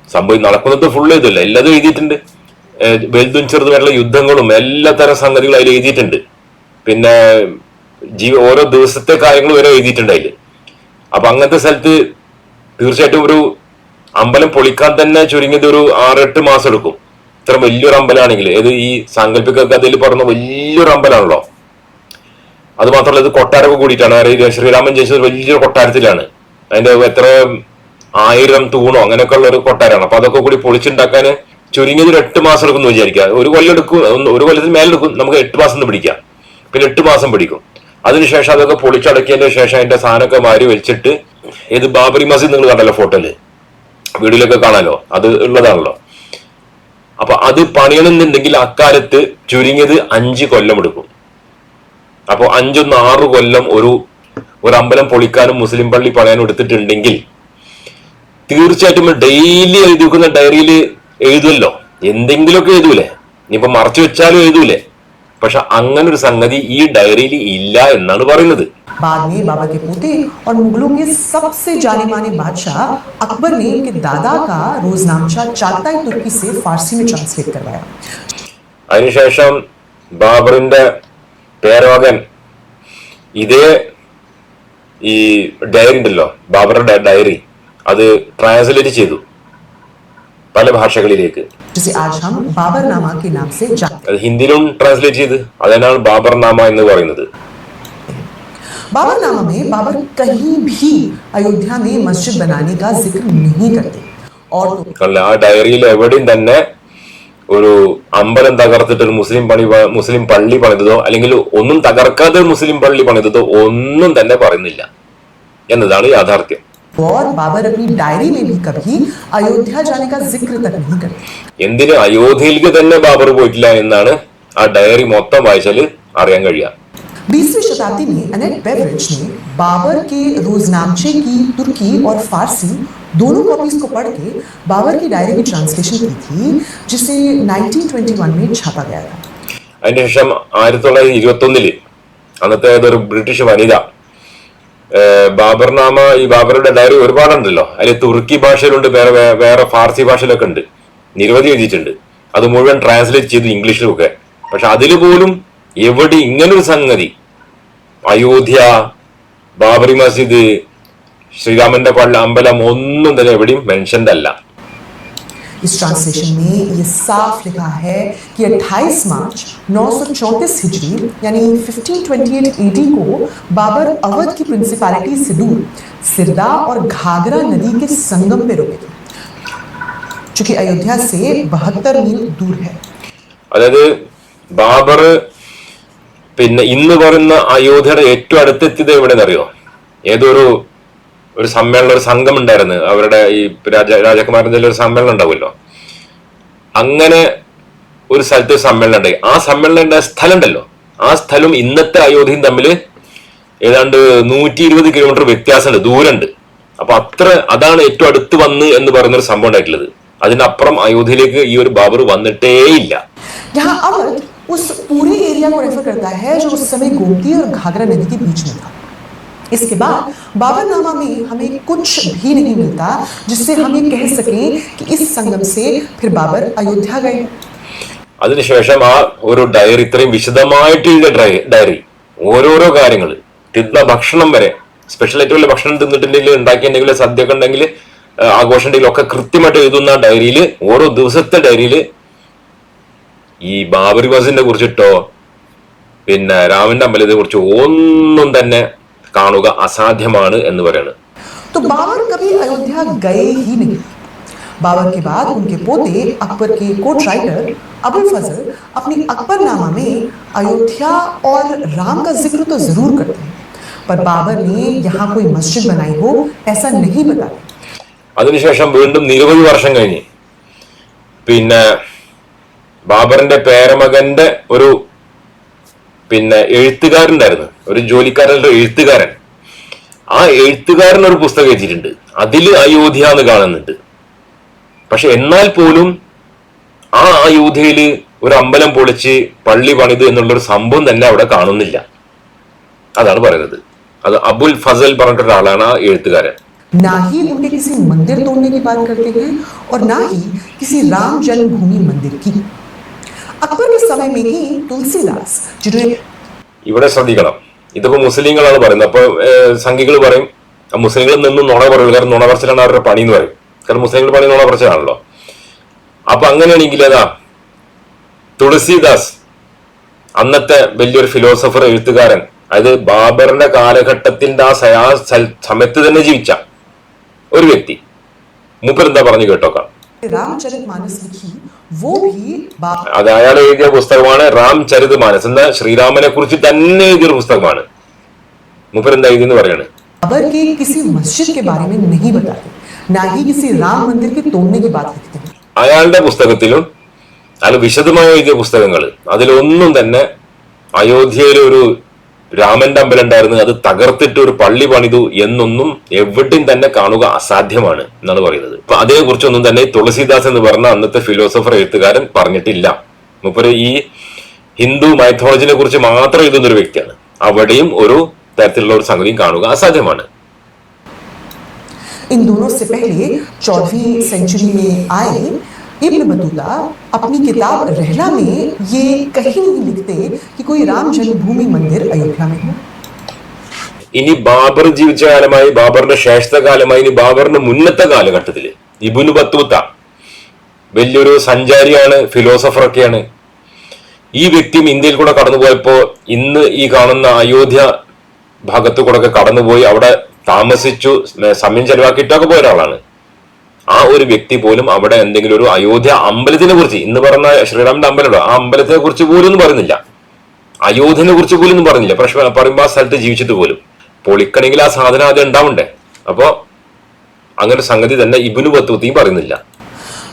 സംഭവം നടക്കുന്നത് ഫുള്ള് എഴുതില്ല, എല്ലാതും എഴുതിയിട്ടുണ്ട്. വലുതും ചെറുതുമായിട്ടുള്ള യുദ്ധങ്ങളും എല്ലാ തരം സംഗതികളും അതിൽ എഴുതിയിട്ടുണ്ട്. പിന്നെ ഓരോ ദിവസത്തെ കാര്യങ്ങൾ വരെ എഴുതിയിട്ടുണ്ട് അതിൽ. അപ്പൊ അങ്ങനത്തെ സ്ഥലത്ത് തീർച്ചയായിട്ടും ഒരു അമ്പലം പൊളിക്കാൻ തന്നെ ചുരുങ്ങിയത് ഒരു 6-8 മാസം എടുക്കും. ഇത്ര വലിയൊരു അമ്പലമാണെങ്കിൽ, ഏത് ഈ സാങ്കല്പിക കഥയിൽ പറഞ്ഞ വലിയൊരു അമ്പലമാണല്ലോ. അത് മാത്രമല്ല ഇത് കൊട്ടാരമൊക്കെ കൂടിയിട്ടാണ്. ശ്രീരാമൻ ജനിച്ചത് വലിയൊരു കൊട്ടാരത്തിലാണ്. അതിന്റെ എത്ര 1000 തൂണോ അങ്ങനെയൊക്കെ ഉള്ള ഒരു കൊട്ടാരമാണ്. അപ്പൊ അതൊക്കെ കൂടി പൊളിച്ചുണ്ടാക്കാൻ ചുരുങ്ങിയത് ഒരു 8 മാസം എടുക്കും എന്ന് വിചാരിക്കുക. ഒരു കൊല്ലം എടുക്കും, ഒരു കൊല്ലത്തിന് മേലെടുക്കും. നമുക്ക് 8 മാസം പിടിക്കാം, പിന്നെ 8 മാസം പിടിക്കും. അതിനുശേഷം അതൊക്കെ പൊളിച്ചടക്കിയതിന് ശേഷം അതിന്റെ സാധനമൊക്കെ മാറി വെച്ചിട്ട്, ഏത് ബാബറി മസ്ജിദ് നിങ്ങൾ കണ്ടല്ലോ ഫോട്ടോയില്, വീഡിയോയിലൊക്കെ കാണാലോ, അത് ഉള്ളതാണല്ലോ. അപ്പൊ അത് പണിയണമെന്നുണ്ടെങ്കിൽ അക്കാലത്ത് ചുരുങ്ങിയത് 5 കൊല്ലം എടുക്കും. അപ്പൊ 5-6 കൊല്ലം ഒരു അമ്പലം പൊളിക്കാനും മുസ്ലിം പള്ളി പണിയാനും എടുത്തിട്ടുണ്ടെങ്കിൽ തീർച്ചയായിട്ടും ഡെയിലി എഴുതി വെക്കുന്ന ഡയറിയിൽ എഴുതുമല്ലോ, എന്തെങ്കിലുമൊക്കെ എഴുതൂലേ, ഇനിയിപ്പോ മറച്ചു വെച്ചാലും എഴുതൂലേ. പക്ഷെ അങ്ങനെ ഒരു സംഗതി ഈ ഡയറിയിൽ ഇല്ല എന്നാണ് പറയുന്നത്. बाद में बाबर के पोते और मुगलों के सबसे जाने माने बादशाह अकबर ने इनके दादा का रोजनामा चागताई तुर्की से फारसी में ट्रांसलेट करवाया. അതിനുശേഷം ബാബറിന്റെ പേരമകൻ ഇതേ ഈ ഡയറി ഉണ്ടല്ലോ, ബാബറുടെ ഡയറി, അത് ട്രാൻസ്ലേറ്റ് ചെയ്തു പല ഭാഷകളിലേക്ക്. അത് ഹിന്ദിയിലും ട്രാൻസ്ലേറ്റ് ചെയ്ത്, അതിനാണ് ബാബർനാമ എന്ന് പറയുന്നത്. बाबरनामा में बाबर कहीं भी अयोध्या में मस्जिद बनाने का जिक्र नहीं करते और അല്ല, ആ ഡയറിയിൽ എവിടെയും തന്നെ ഒരു അമ്പലം തകർത്തിട്ട് ഒരു മുസ്ലിം പള്ളി പണിതതോ അല്ലെങ്കിൽ ഒന്നും തകർക്കാതെ ഒരു മുസ്ലിം പള്ളി പണിതതോ ഒന്നും തന്നെ പറയുന്നില്ല എന്നതാണ് യാഥാർത്ഥ്യം. और बाबर अपनी डायरी में भी कभी अयोध्या जाने का जिक्र तक नहीं करते. എന്തിന് അയോധ്യയിലേക്ക് തന്നെ ബാബർ പോയിട്ടില്ല എന്നാണ് ആ ഡയറി മൊത്തം വായിച്ചാൽ അറിയാൻ കഴിയുക. 20वीं शताब्दी में अनेट बेवरेज ने बाबर के रोजनामचे की तुर्की और फारसी दोनों कॉपीज को पढ़ के बाबर की डायरी की ट्रांसलेशन की थी, जिसे 1921 में छापा गया था. അതിനുശേഷം 1921 അന്നത്തെ ഒരു ബ്രിട്ടീഷ് വനിത ബാബർനാമ, ഈ ബാബറുടെ ഡയറി ഒരുപാടുണ്ടല്ലോ, അതിൽ തുർക്കി ഭാഷയിലുണ്ട്, വേറെ ഫാർസി ഭാഷയിലൊക്കെ ഉണ്ട്, നിരവധി എഴുതിയിട്ടുണ്ട്. അത് മുഴുവൻ ട്രാൻസ്ലേറ്റ് ചെയ്ത് ഇംഗ്ലീഷിലൊക്കെ. പക്ഷെ അതിൽ പോലും എവിടെ ഇങ്ങനൊരു സംഗതി, അയോധ്യ, ബാബറി മസ്ജിദ്, ശ്രീരാമന്റെ അമ്പലം ഒന്നും തന്നെ എവിടെയും മെൻഷൻഡ് അല്ല. इस ट्रांसलेशन में ये साफ लिखा है कि 28 मार्च 934 हिजरी यानी 1528 AD को बाबर अवध की प्रिंसिपैलिटी से दूर सिरदा और घाघरा नदी के संगम पे रुके थे, जो कि अयोध्या से 72 मील दूर है. അതായത് ബാബർ പിന്നെ ഇന്ന് പറയുന്ന അയോധ്യയുടെ ഏറ്റവും അടുത്തെത്തിയത് എവിടെയെന്നറിയോ? ഏതൊരു സമ്മേളനം, ഒരു സംഘം ഉണ്ടായിരുന്നു അവരുടെ ഈ രാജകുമാരന്റെ ഒരു സമ്മേളനം ഉണ്ടാവുമല്ലോ, അങ്ങനെ ഒരു സ്ഥലത്ത് സമ്മേളനം ഉണ്ടായി. ആ സമ്മേളനം ഉണ്ടായ സ്ഥലം ഉണ്ടല്ലോ, ആ സ്ഥലം ഇന്നത്തെ അയോധ്യയും തമ്മിൽ ഏതാണ്ട് 120 കിലോമീറ്റർ വ്യത്യാസമുണ്ട്, ദൂരമുണ്ട്. അപ്പൊ അതാണ് ഏറ്റവും അടുത്ത് വന്ന് എന്ന് പറയുന്ന ഒരു സംഭവം ഉണ്ടായിട്ടുള്ളത്. അതിനപ്പുറം അയോധ്യയിലേക്ക് ഈ ഒരു ബാബർ വന്നിട്ടേയില്ല. यहाँ अवध उस पूरे एरिया को रेफर करता है जो उस समय गोमती और घाघरा नदी के बीच में था. इसके बाद बाबरनामा में हमें कुछ भी नहीं मिलता जिससे हम ये कह सकें कि इस संगम से फिर बाबर अयोध्या गए. അതിനുശേഷം ആ ഒരു ഡയറി, ഇത്രയും വിശദമായിട്ട് ഡയറി, ഓരോരോ കാര്യങ്ങൾ, തിന്ന ഭക്ഷണം വരെ, സ്പെഷ്യലായിട്ട് വല്ല ഭക്ഷണം തിന്നിട്ടുണ്ടെങ്കിൽ, ഉണ്ടാക്കിയിട്ടുണ്ടെങ്കിൽ, സദ്യ ഒക്കെ ഉണ്ടെങ്കിൽ, ആഘോഷം ഉണ്ടെങ്കിൽ ഒക്കെ കൃത്യമായിട്ട് എഴുതുന്ന ഡയറിയിൽ, ഓരോ ദിവസത്തെ ഡയറിയിൽ ഈ ബാബറി മസ്ജിദിനെ കുറിച്ചിട്ടോ പിന്നെ രാമന്റെ അമ്പലത്തെ കുറിച്ച് ഒന്നും തന്നെ കാണുക അസാധ്യമാണ് എന്ന് പറയാണ്. तो बाबर कभी अयोध्या गए ही नहीं. बाबर के बाद उनके पोते अकबर के कोर्ट राइटर अबुल फजल अपनी अकबरनामा में अयोध्या और राम का जिक्र तो जरूर करते हैं, पर बाबर ने यहाँ कोई मस्जिद बनाई हो ऐसा नहीं बताते. അതിനുശേഷം വീണ്ടും നിരവധി വർഷം കഴിഞ്ഞ് പിന്നെ ബാബറിന്റെ പേരമകന്റെ ഒരു എഴുത്തുകാരനുണ്ടായിരുന്നു, ഒരു ജോലിക്കാരൻ്റെ എഴുത്തുകാരൻ. ആ എഴുത്തുകാരൻ ഒരു പുസ്തകം എഴുതിയിട്ടുണ്ട്, അതിൽ അയോധ്യ എന്ന് കാണുന്നുണ്ട്. പക്ഷെ എന്നാൽ പോലും ആ അയോധ്യയിൽ ഒരു അമ്പലം പൊളിച്ച് പള്ളി പണിത് എന്നുള്ളൊരു സംഭവം തന്നെ അവിടെ കാണുന്നില്ല. അതാണ് പറയുന്നത്. അത് അബുൽ ഫസൽ പറഞ്ഞിട്ട് ഒരാളാണ് ആ എഴുത്തുകാരൻ. ना ही उनके किसी मंदिर तोड़ने की बात करते हैं और ना ही किसी राम जन्मभूमि मंदिर की. अकबर के समय में ही तुलसीदास जिन्होंने ഇവിടെ ശ്രദ്ധിക്കണം, ഇതിപ്പോ മുസ്ലിങ്ങളാണ് പറയുന്നത്. അപ്പൊ സംഘികൾ പറയും മുസ്ലിങ്ങളിൽ നിന്ന് നുണ പറയുള്ളൂ, കാരണം നുണ പറച്ചിലാണ് അവരുടെ പണി എന്ന് പറയും. കാരണം മുസ്ലിങ്ങൾ പണി നുണ പറച്ചിലാണല്ലോ. അപ്പൊ അങ്ങനെയാണെങ്കിൽ അതാ തുളസിദാസ്, അന്നത്തെ വലിയൊരു ഫിലോസഫർ, എഴുത്തുകാരൻ, അതായത് ബാബറിന്റെ കാലഘട്ടത്തിന്റെ ആ സമയത്ത് തന്നെ ജീവിച്ച ഒരു വ്യക്തി, മൂപ്പരെന്താ പറഞ്ഞു കേട്ടോക്കാം. रामचरितमानस लिखी वो भी അത് അയാൾ എഴുതിയ പുസ്തകമാണ് രാംചരിത് മാനസ് എന്ന ശ്രീരാമനെ കുറിച്ച് തന്നെ എഴുതിയ പുസ്തകമാണ്. മൂപ്പരെന്താ എഴുതിയെന്ന് പറയാണ്. बाबर के किसी मस्जिद के बारे में नहीं बताते, ना ही किसी राम मंदिर के तोड़ने की बात लिखते हैं. അയാളുടെ പുസ്തകത്തിലും അയാൾ വിശദമായി എഴുതിയ പുസ്തകങ്ങൾ, അതിലൊന്നും തന്നെ അയോധ്യയിൽ ഒരു രാമന്റെ അമ്പലം ഉണ്ടായിരുന്നു, അത് തകർത്തിട്ട് ഒരു പള്ളി പണിതു എന്നൊന്നും എവിടെയും തന്നെ കാണുക അസാധ്യമാണ് എന്നാണ് പറയുന്നത്. അപ്പൊ അതേക്കുറിച്ചൊന്നും തന്നെ തുളസിദാസ് എന്ന് പറഞ്ഞ അന്നത്തെ ഫിലോസഫർ എഴുത്തുകാരൻ പറഞ്ഞിട്ടില്ല. മൂപ്പര് ഈ ഹിന്ദു മൈഥോളജിനെ കുറിച്ച് മാത്രം എഴുതുന്ന ഒരു വ്യക്തിയാണ്. അവിടെയും ഒരു തരത്തിലുള്ള ഒരു സംഗതിയും കാണുക അസാധ്യമാണ്. इन दोनों से पहले 14वीं सेंचुरी में आए इब्न बतूता अपनी किताब रहला में ये कहीं नहीं लिखते कि कोई राम जन्मभूमि मंदिर अयोध्या में हो. ഇനി ബാബർ ജീവിച്ച കാലമായി, ബാബറിന്റെ ശേഷകാലമായി, ഇനി ബാബറിന്റെ മുന്നത്തെ കാലഘട്ടത്തില് ഇബ്നു ബത്തൂത്ത വലിയൊരു സഞ്ചാരിയാണ്, ഫിലോസഫറൊക്കെയാണ്. ഈ വ്യക്തിയും ഇന്ത്യയിൽ കൂടെ കടന്നുപോയപ്പോ ഇന്ന് ഈ കാണുന്ന അയോധ്യ ഭാഗത്തു കൂടെ ഒക്കെ കടന്നുപോയി അവിടെ താമസിച്ചു സമയം ചെലവാക്കിയിട്ടൊക്കെ പോയ ഒരാളാണ്. ആ ഒരു വ്യക്തി പോലും അവിടെ എന്തെങ്കിലും ഒരു അയോധ്യ അമ്പലത്തിനെ കുറിച്ച്, ഇന്ന് പറഞ്ഞ ശ്രീരാമന്റെ അമ്പലമുണ്ടോ, ആ അമ്പലത്തിനെ കുറിച്ച് പോലും ഒന്നും പറയുന്നില്ല, അയോധ്യനെ കുറിച്ച് പോലും ഒന്നും പറഞ്ഞില്ല. പക്ഷെ പറയുമ്പോ ആ സ്ഥലത്ത് ജീവിച്ചിട്ട് പോലും പൊളിക്കണമെങ്കിൽ ആ സാധനം ആദ്യം ഉണ്ടാവണ്ടേ. അപ്പോ അങ്ങനെ സംഗതി തന്നെ ഇബ്നു ബത്തൂത്തയും പറയുന്നില്ല.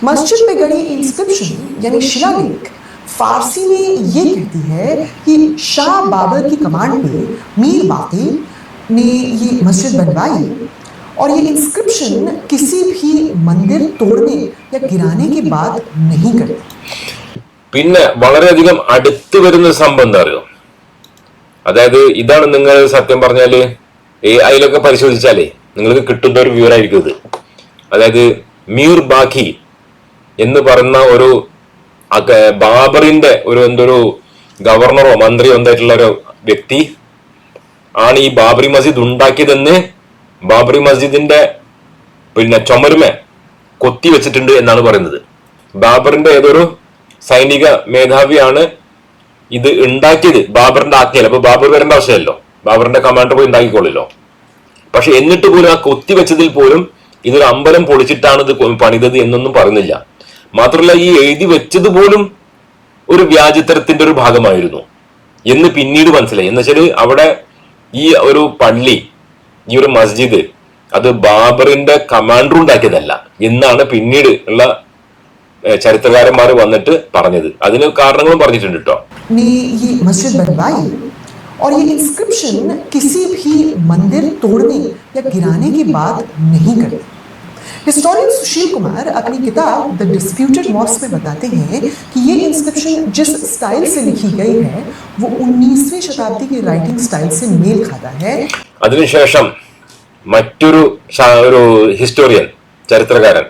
मस्जिद पे गड़ी इंस्क्रिप्शन यानी शिलालेख फारसी में ये कहती है कि शाह बाबर की कमांड पे मीर बाकी ने ये मस्जिद बनवाई और ये इंस्क्रिप्शन किसी भी मंदिर तोड़ने या गिराने की बात नहीं करती. പിന്നെ വളരെയധികം അടുത്ത് വരുന്ന സംഭവം എന്താ അറിയോ, അതായത് ഇതാണ് നിങ്ങൾ സത്യം പറഞ്ഞാല് AI-ലൊക്കെ പരിശോധിച്ചാലേ നിങ്ങൾക്ക് കിട്ടുന്ന ഒരു വിവരമായിരിക്കും ഇത്. അതായത് മീർ ബാഖി എന്ന് പറയുന്ന ഒരു ബാബറിന്റെ എന്തൊരു ഗവർണറോ മന്ത്രിയോ എന്തായിട്ടുള്ള ഒരു വ്യക്തി ആണ് ഈ ബാബറി മസ്ജിദ് ഉണ്ടാക്കിയതെന്ന് ബാബറി മസ്ജിദിന്റെ ചുമരുമ കൊത്തി വെച്ചിട്ടുണ്ട് എന്നാണ് പറയുന്നത്. ബാബറിന്റെ ഏതൊരു സൈനിക മേധാവിയാണ് ഇത് ഉണ്ടാക്കിയത് ബാബറിന്റെ ആജ്ഞയിൽ. അപ്പൊ ബാബർ വരേണ്ട ആവശ്യമല്ലോ, ബാബറിന്റെ കമാൻഡർ പോയി ഉണ്ടാക്കിക്കോളല്ലോ. പക്ഷെ എന്നിട്ട് പോലും ആ കൊത്തി വെച്ചതിൽ പോലും ഇതൊരു അമ്പലം പൊളിച്ചിട്ടാണ് ഇത് പണിതത് എന്നൊന്നും പറയുന്നില്ല. മാത്രമല്ല ഈ എഴുതി വെച്ചത് പോലും ഒരു വ്യാജത്തരത്തിന്റെ ഒരു ഭാഗമായിരുന്നു എന്ന് പിന്നീട് മനസ്സിലായി. എന്ന് വെച്ചാല് അവിടെ ഈ ഒരു പള്ളി, ഈ ഒരു മസ്ജിദ് അത് ബാബറിന്റെ കമാൻഡർ ഉണ്ടാക്കിയതല്ല എന്നാണ് പിന്നീട് ഉള്ള ചരിത്രകാരന്മാർ വന്നിട്ട് പറഞ്ഞത്. അതിന് കാരണങ്ങളും പറഞ്ഞിട്ടുണ്ട് കേട്ടോ. और ये इंस्क्रिप्शन किसी भी मंदिर तोड़ने या गिराने की बात नहीं करती. हिस्टोरियन सुशील कुमार अपनी किताब द डिस्प्यूटेड मॉस्क में बताते हैं कि ये इंस्क्रिप्शन जिस स्टाइल से लिखी गई है वो 19वीं शताब्दी की राइटिंग स्टाइल से मेल खाता है. അതിനുശേഷം മറ്റൊരു ഹിസ്റ്റോറിയൻ ചരിത്രകാരൻ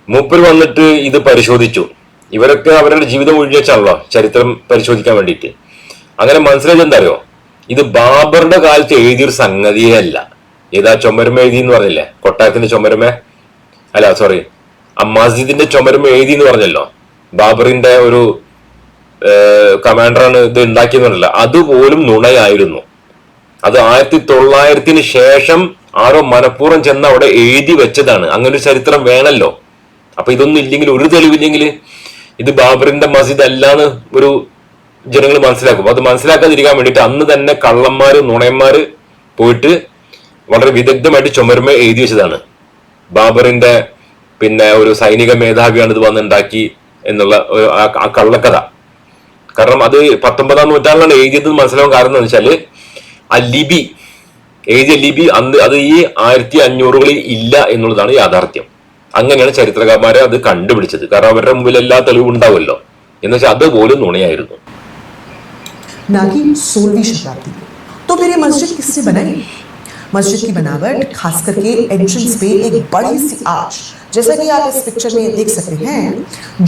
മൂപ്പർ വന്നിട്ട് ഇത് പരിശോധിച്ചു. ഇവരൊക്കെ അവരുടെ ജീവിതം ഒഴിഞ്ഞു വെച്ചാണല്ലോ ചരിത്രം പരിശോധിക്കാൻ വേണ്ടിയിട്ട്. അങ്ങനെ മനസ്സിലായത് എന്താ അറിയോ, ഇത് ബാബറിന്റെ കാലത്ത് എഴുതിയൊരു സംഗതിയേ അല്ല. ഏതാ ചുമരുമ എഴുതി എന്ന് പറഞ്ഞില്ലേ, കൊട്ടാരത്തിന്റെ ചുമരുമ അല്ല സോറി ആ മസ്ജിദിന്റെ ചുമരുമ എഴുതി എന്ന് പറഞ്ഞല്ലോ, ബാബറിന്റെ ഒരു കമാൻഡറാണ് ഇത് ഉണ്ടാക്കിയെന്ന് പറഞ്ഞില്ല, അതുപോലും നുണയായിരുന്നു. അത് 1900 ശേഷം ആരോ മനഃപൂർവ്വം ചെന്ന് അവിടെ എഴുതി വെച്ചതാണ്. അങ്ങനെ ഒരു ചരിത്രം വേണല്ലോ. അപ്പൊ ഇതൊന്നും ഇല്ലെങ്കിൽ, ഒരു തെളിവില്ലെങ്കിൽ ഇത് ബാബറിന്റെ മസ്ജിദ് അല്ലാന്ന് ഒരു ജനങ്ങൾ മനസ്സിലാക്കും. അത് മനസ്സിലാക്കാതിരിക്കാൻ വേണ്ടിയിട്ട് അന്ന് തന്നെ കള്ളന്മാര് നുണയന്മാര് പോയിട്ട് വളരെ വിദഗ്ധമായിട്ട് ചുമരുമ എഴുതി വെച്ചതാണ്. ബാബറിന്റെ ഒരു സൈനിക മേധാവിയാണ് ഇത് വന്നുണ്ടാക്കി എന്നുള്ള ആ കള്ളക്കഥ. കാരണം അത് 19ാം നൂറ്റാണ്ടിലാണ് എഴുതിയത് മനസ്സിലാവാൻ കാരണം എന്ന് വെച്ചാല് ആ ലിപി എഴുതിയ ലിപി അത് ഈ 1500കളിൽ ഇല്ല എന്നുള്ളതാണ് യാഥാർത്ഥ്യം. അങ്ങനെയാണ് ചരിത്രകാരന്മാരെ അത് കണ്ടുപിടിച്ചത്. കാരണം അവരുടെ മുമ്പിൽ എല്ലാ തെളിവും ഉണ്ടാവുമല്ലോ. എന്ന് വെച്ചാൽ അതുപോലും നുണയായിരുന്നു. ना कि 16वीं शताब्दी. तो फिर ये मस्जिद किसने बनाई? मस्जिद की बनावट खास करके एंट्रेंस पे एक बड़ी सी आर्च, जैसा कि आप इस पिक्चर में देख सकते हैं,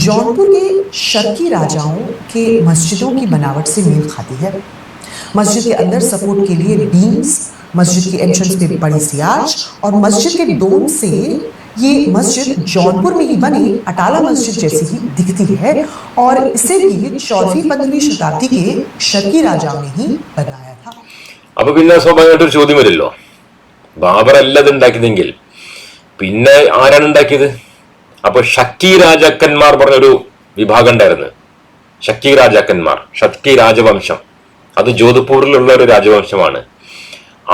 जौनपुर के शर्की राजाओं के मस्जिदों की बनावट से मेल खाती है. मस्जिद के अंदर सपोर्ट के लिए बीम्स, मस्जिद की एंट्रेंस पे बड़ी सी आर्च और मस्जिद के डोम से ये मस्जिद जौनपुर में ही बनी अटाला मस्जिद जैसी ही दिखती है और इसे भी 14वीं-15वीं शताब्दी के शर्की राजाओं ने ही बनाया था. അപ്പൊ പിന്നെ സ്വാഭാവികമായിട്ടൊരു ചോദ്യം വരില്ലോ, ബാബർ അല്ല ഇത് ഉണ്ടാക്കിയതെങ്കിൽ പിന്നെ ആരാണ് ഉണ്ടാക്കിയത്? അപ്പൊ ഷക്കി രാജാക്കന്മാർ പറഞ്ഞൊരു വിഭാഗം ഉണ്ടായിരുന്നു. ഷക്കി രാജാക്കന്മാർ, ഷക്കി രാജവംശം, അത് ജോധ്പൂരിലുള്ള ഒരു രാജവംശമാണ്.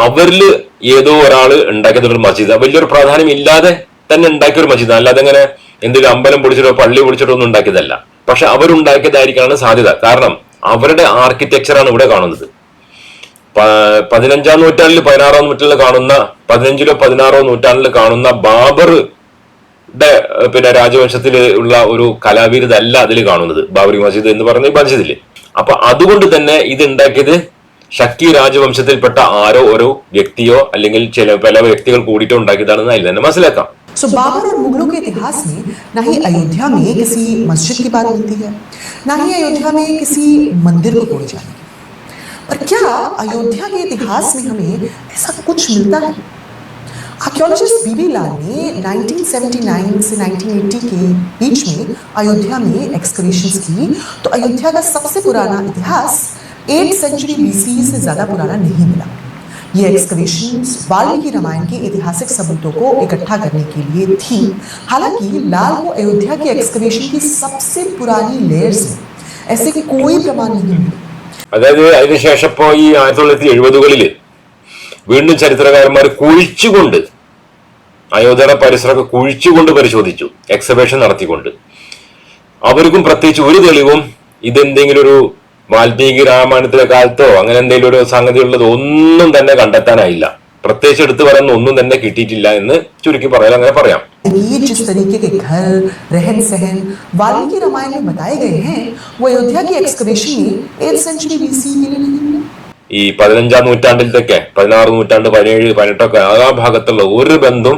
അവരില് ഏതോ ഒരാള് ഉണ്ടാക്കിയതൊരു മസ്ജിദ്, വലിയൊരു പ്രാധാന്യം ഇല്ലാതെ തന്നെ ഉണ്ടാക്കിയൊരു മസ്ജിദ്, അല്ലാതെ അങ്ങനെ എന്തെങ്കിലും അമ്പലം പൊളിച്ചിട്ടോ പള്ളി പൊളിച്ചിട്ടോ ഒന്നും ഉണ്ടാക്കിയതല്ല. പക്ഷെ അവരുണ്ടാക്കിയതായിരിക്കാനാണ് സാധ്യത. കാരണം അവരുടെ ആർക്കിടെക്ചറാണ് ഇവിടെ കാണുന്നത്. 15ാം നൂറ്റാണ്ടിൽ 16ാം നൂറ്റാണ്ടിൽ കാണുന്ന 15ലോ 16ഓ നൂറ്റാണ്ടിൽ കാണുന്ന ബാബറുടെ രാജവംശത്തിൽ ഉള്ള ഒരു കലാവിരുദ്ധല്ല അതിൽ കാണുന്നത്, ബാബറി മസ്ജിദ് എന്ന് പറയുന്ന ഈ മസ്ജിദില്. അപ്പൊ അതുകൊണ്ട് തന്നെ ഇത് ഉണ്ടാക്കിയത് ഷക്കി രാജവംശത്തിൽപ്പെട്ട ആരോ ഒരു വ്യക്തിയോ അല്ലെങ്കിൽ പല വ്യക്തികൾ കൂടിയിട്ടോ ഉണ്ടാക്കിയതാണെന്ന് അതിൽ തന്നെ മനസ്സിലാക്കാം. सो बाबर और मुगलों के इतिहास में ना ही अयोध्या में किसी मस्जिद की बात मिलती है, ना ही अयोध्या में किसी मंदिर को तोड़े जाने की. पर क्या अयोध्या के इतिहास में हमें ऐसा कुछ मिलता है? आर्कियोलॉजिस्ट बीबी लाल ने 1979 से 1980 के बीच में अयोध्या में एक्सकवेशंस की, तो अयोध्या का सबसे पुराना इतिहास 8th सेंचुरी BC से ज्यादा पुराना नहीं मिला. ये एक्सकवेशंस वाल्मीकि रामायण के ऐतिहासिक सबूतों को इकट्ठा करने के लिए थी। हालांकि लाल को अयोध्या की एक्सकवेशन की सबसे पुरानी लेयर्स में ऐसे कोई प्रमाण नहीं मिले। അതായത് അതിനുശേഷം ഇപ്പോൾ ഈ 1970-കളിൽ വീണ്ടും ചരിത്രകാരന്മാർ കുഴിച്ചുകൊണ്ട് അയോധ്യയുടെ പരിസരമൊക്കെ കുഴിച്ചുകൊണ്ട് പരിശോധിച്ചു, എക്സബേഷൻ നടത്തിക്കൊണ്ട്. അവർക്കും പ്രത്യേകിച്ച് ഒരു തെളിവും ഇതെന്തെങ്കിലും ഒരു വാൽമീകി രാമായണത്തിലെ കാലത്തോ അങ്ങനെ എന്തെങ്കിലും ഒരു സംഗതി ഉള്ളത് ഒന്നും തന്നെ കണ്ടെത്താനായില്ല. പ്രത്യേകിച്ച് എടുത്തു പറയുന്ന ഒന്നും തന്നെ കിട്ടിയിട്ടില്ല എന്ന് ചുരുക്കി പറയാൻ അങ്ങനെ പറയാം. ये जिस तरीके के घर, रहन सहन वाल्मीकि रामायण में बताए गए हैं वो अयोध्या की एक्सकवेशन में 8th सेंचुरी BC के लिए नहीं मिले। ഈ 15-ാം നൂറ്റാണ്ടിലത്തൊക്കെ 16 നൂറ്റാണ്ട് 17, 18 ആ ഭാഗത്തുള്ള ഒരു ബന്ധം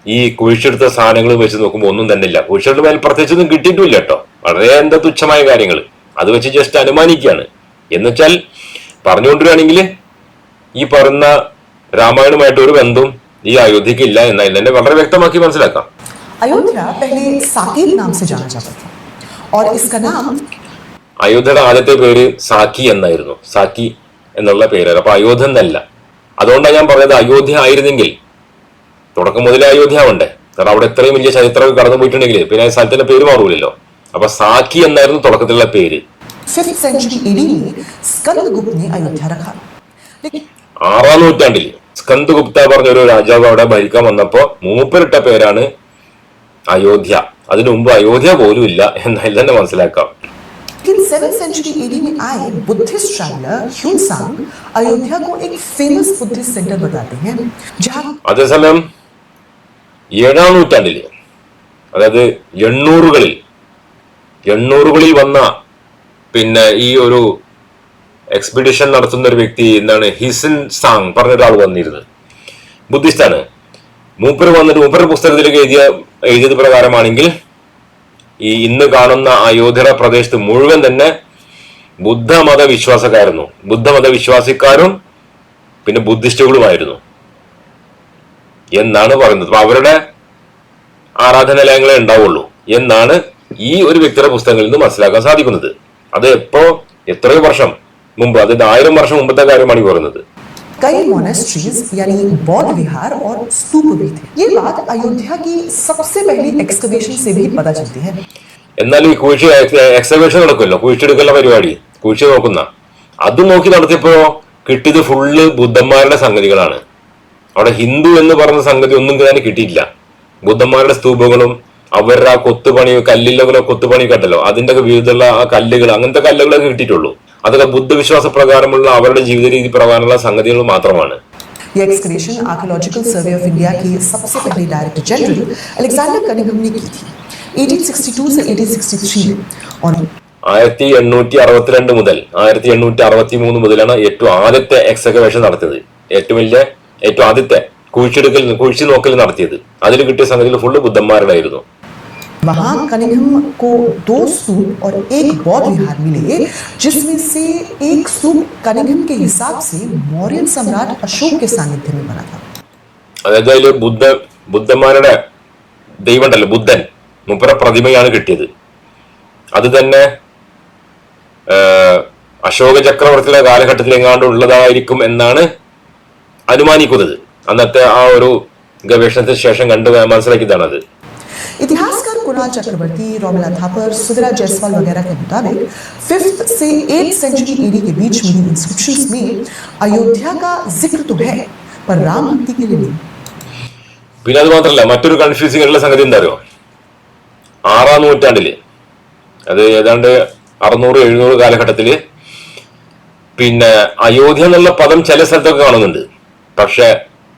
ഈ കുഴിച്ചെടുത്ത സാധനങ്ങൾ വെച്ച് നോക്കുമ്പോൾ ഒന്നും തന്നെ ഇല്ല. കുഴിച്ചെടുത്ത മേൽ പ്രത്യേകിച്ചൊന്നും കിട്ടിയിട്ടില്ല കേട്ടോ. വളരെ എന്താ തുച്ഛമായ കാര്യങ്ങൾ അത് വെച്ച് ജസ്റ്റ് അനുമാനിക്കുകയാണ്. എന്നുവെച്ചാൽ പറഞ്ഞുകൊണ്ടിരിക്കുകയാണെങ്കിൽ ഈ പറയുന്ന രാമായണമായിട്ട് ഒരു ബന്ധവും ഈ അയോധ്യക്ക് ഇല്ല എന്നതിൽ തന്നെ വളരെ വ്യക്തമാക്കി മനസ്സിലാക്കാം. अयोध्या पहले साकेत नाम से जाना जाता था और इसका नाम അയോധ്യയുടെ ആദ്യത്തെ പേര് സാക്കി എന്നായിരുന്നു. സാക്കി എന്നുള്ള പേരാണ്. അപ്പൊ അയോധ്യ എന്നല്ല. അതുകൊണ്ടാണ് ഞാൻ പറഞ്ഞത് അയോധ്യ ആയിരുന്നെങ്കിൽ തുടക്കം മുതലേ അയോധ്യ ആവണ്ടേ. കാരണം അവിടെ ഇത്രയും വലിയ ചരിത്രമൊക്കെ കടന്നു പോയിട്ടുണ്ടെങ്കിൽ പിന്നെ ആ സ്ഥലത്തിന്റെ പേര് മാറൂലല്ലോ. അപ്പൊ സാക്കി എന്നായിരുന്നു തുടക്കത്തിലുള്ള പേര്. 5th सेंचुरी AD में स्कंदगुप्त ने अयोध्या रखा। 6-ാം നൂറ്റാണ്ടിൽ സ്കന്ദഗുപ്ത പറഞ്ഞ ഒരു രാജാവ് അവിടെ ഭരിക്കാൻ വന്നപ്പോ മൂപ്പരിട്ട പേരാണ് അയോധ്യ. അതിനു മുമ്പ് അയോധ്യ പോലും ഇല്ല എന്നതിൽ തന്നെ മനസ്സിലാക്കാം. लेकिन 7th सेंचुरी AD में आए बुद्धिस्ट ट्रैवलर ह्यूनसांग अयोध्या को एक फेमस बुद्धिस्ट सेंटर बताते हैं जहां അതേസമയം 7-ാം നൂറ്റാണ്ടിൽ അതായത് 800-കളിൽ വന്ന പിന്നെ ഈ ഒരു എക്സ്പെഡിഷൻ നടത്തുന്ന ഒരു വ്യക്തി എന്താണ് ഹിസിൻ സാങ് പറഞ്ഞ ഒരാൾ വന്നിരുന്നത്. ബുദ്ധിസ്റ്റാണ്. മൂപ്പര് വന്നിട്ട് മൂപ്പരുടെ പുസ്തകത്തിലേക്ക് എഴുതിയത് പ്രകാരമാണെങ്കിൽ ഈ ഇന്ന് കാണുന്ന അയോധ്യ പ്രദേശത്ത് മുഴുവൻ തന്നെ ബുദ്ധമത വിശ്വാസക്കാരായിരുന്നു. ബുദ്ധമത വിശ്വാസിക്കാരും പിന്നെ ബുദ്ധിസ്റ്റുകളുമായിരുന്നു എന്നാണ് പറയുന്നത്. അപ്പൊ അവരുടെ ആരാധനാലയങ്ങളെ ഉണ്ടാവുള്ളൂ എന്നാണ് ഈ ഒരു വ്യക്തിയുടെ പുസ്തകങ്ങളിൽ നിന്ന് മനസ്സിലാക്കാൻ സാധിക്കുന്നത്. അത് എത്രയോ വർഷം മുമ്പ്, അതായത് 1000 വർഷം മുമ്പത്തെ കാര്യമാണ് ഈ പറയുന്നത്. कई मोनेस्ट्रीज यानी बौद्ध विहार और स्तूप भी थे। ये बात अयोध्या की सबसे पहली एक्सकवेशन से भी पता चलती है। എന്നാൽ ഈ എക്സബേഷൻ നടക്കുമല്ലോ, കുഴിച്ചെടുക്കലുള്ള പരിപാടി, കുഴിച്ചു നോക്കുന്ന അത് നോക്കി നടത്തിയപ്പോ കിട്ടിയത് ഫുള്ള് ബുദ്ധന്മാരുടെ സംഗതികളാണ്. അവിടെ ഹിന്ദു എന്ന് പറഞ്ഞ സംഗതി ഒന്നും തന്നെ കിട്ടിയിട്ടില്ല. ബുദ്ധന്മാരുടെ സ്തൂപങ്ങളും അവരുടെ ആ കൊത്തുപണി, കല്ലിലൊക്കെ കൊത്തുപണി കണ്ടല്ലോ, അതിന്റെ ഒക്കെ വിവിധമുള്ള ആ കല്ലുകൾ, അങ്ങനത്തെ കല്ലുകളൊക്കെ കിട്ടിയിട്ടുള്ളൂ. അതൊക്കെ ബുദ്ധവിശ്വാസ പ്രകാരമുള്ള അവരുടെ ജീവിത രീതി പ്രകാരമുള്ള സംഗതികൾ മാത്രമാണ്. ये excavation archaeological survey of India के सबसे पहले डायरेक्टर जनरल अलेक्जेंडर कनिंघम ने की थी 1862 से 1863 और 1862 മുതൽ 1863 മുതലാണ് ഏറ്റവും ആദ്യത്തെ എക്സ്കവേഷൻ നടത്തിയത്. ഏറ്റവും ആദ്യത്തെ കുഴിച്ചു നോക്കൽ നടത്തിയത്. അതിൽ കിട്ടിയ സംഗതികൾ ഫുള്ള് ബുദ്ധന്മാരുടെ ആയിരുന്നു. वहां कनिंघम को 2 स्तूप और 1 बौद्ध विहार मिले, जिसमें से एक स्तूप कनिंघम के हिसाब से मौर्य सम्राट अशोक के सानिध्य में बना था। അതായത് അതിൽ ബുദ്ധന്മാരുടെ ദൈവം ഉണ്ടല്ലോ, ബുദ്ധൻ, മൂപ്പര പ്രതിമയാണ് കിട്ടിയത്. അത് തന്നെ അശോക ചക്രവർത്തിയുടെ കാലഘട്ടത്തിൽ എങ്ങാണ്ട് ഉള്ളതായിരിക്കും എന്നാണ് അനുമാനിക്കുന്നത്. അന്നത്തെ ആ ഒരു ഗവേഷണത്തിന് ശേഷം കണ്ട് മനസ്സിലാക്കിയതാണ് അത്. इतिहासकार कुणाल चक्रवर्ती, रोमिला थापर, सुविरा जायसवाल वगैरह के मुताबिक 5th से 8th सेंचुरी AD के बीच मिली इंस्क्रिप्शंस में अयोध्या का जिक्र तो है पर राम भक्ति के लिए नहीं। പിന്നെ അത് മാത്രമല്ല, മറ്റൊരു കൺഫ്യൂസിംഗ് ആയിട്ടുള്ള സംഗതി എന്താ അറിയോ, 6-ാം നൂറ്റാണ്ടില്, അത് ഏതാണ്ട് 600-700 കാലഘട്ടത്തില് പിന്നെ അയോധ്യ എന്നുള്ള പദം ചില സ്ഥലത്തൊക്കെ കാണുന്നുണ്ട്. പക്ഷെ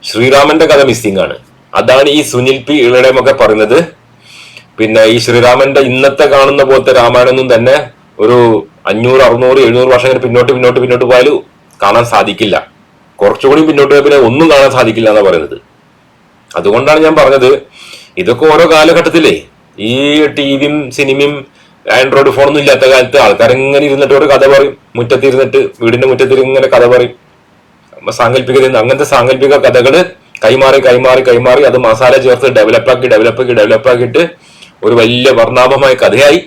ശ്രീരാമന്റെ കഥ മിസ്സിംഗ് ആണ്. അതാണ് ഈ സുനിൽ പി ഇളയമൊക്കെ പറയുന്നത്. പിന്നെ ഈ ശ്രീരാമന്റെ ഇന്നത്തെ കാണുന്ന പോലത്തെ രാമായണമൊന്നും തന്നെ ഒരു 500, 600, 700 വർഷം പിന്നോട്ട് പോയാലും കാണാൻ സാധിക്കില്ല. കുറച്ചുകൂടി പിന്നോട്ട് പോയാൽ പിന്നെ ഒന്നും കാണാൻ സാധിക്കില്ല എന്നാണ് പറയുന്നത്. അതുകൊണ്ടാണ് ഞാൻ പറഞ്ഞത്, ഇതൊക്കെ ഓരോ കാലഘട്ടത്തിലേ ഈ ടിവിയും സിനിമയും ആൻഡ്രോയിഡ് ഫോണൊന്നും ഇല്ലാത്ത കാലത്ത് ആൾക്കാരെങ്ങനെ ഇരുന്നിട്ട് ഒരു കഥ പറയും. മുറ്റത്തിരുന്നിട്ട്, വീടിന്റെ മുറ്റത്തിൽ ഇങ്ങനെ കഥ പറയും. സാങ്കല്പികത, അങ്ങനത്തെ സാങ്കല്പിക കഥകള് കൈമാറി അത് മസാല ചേർത്ത് ഡെവലപ്പാക്കിയിട്ട് ഒരു വലിയ വർണ്ണാഭമായ കഥയായി.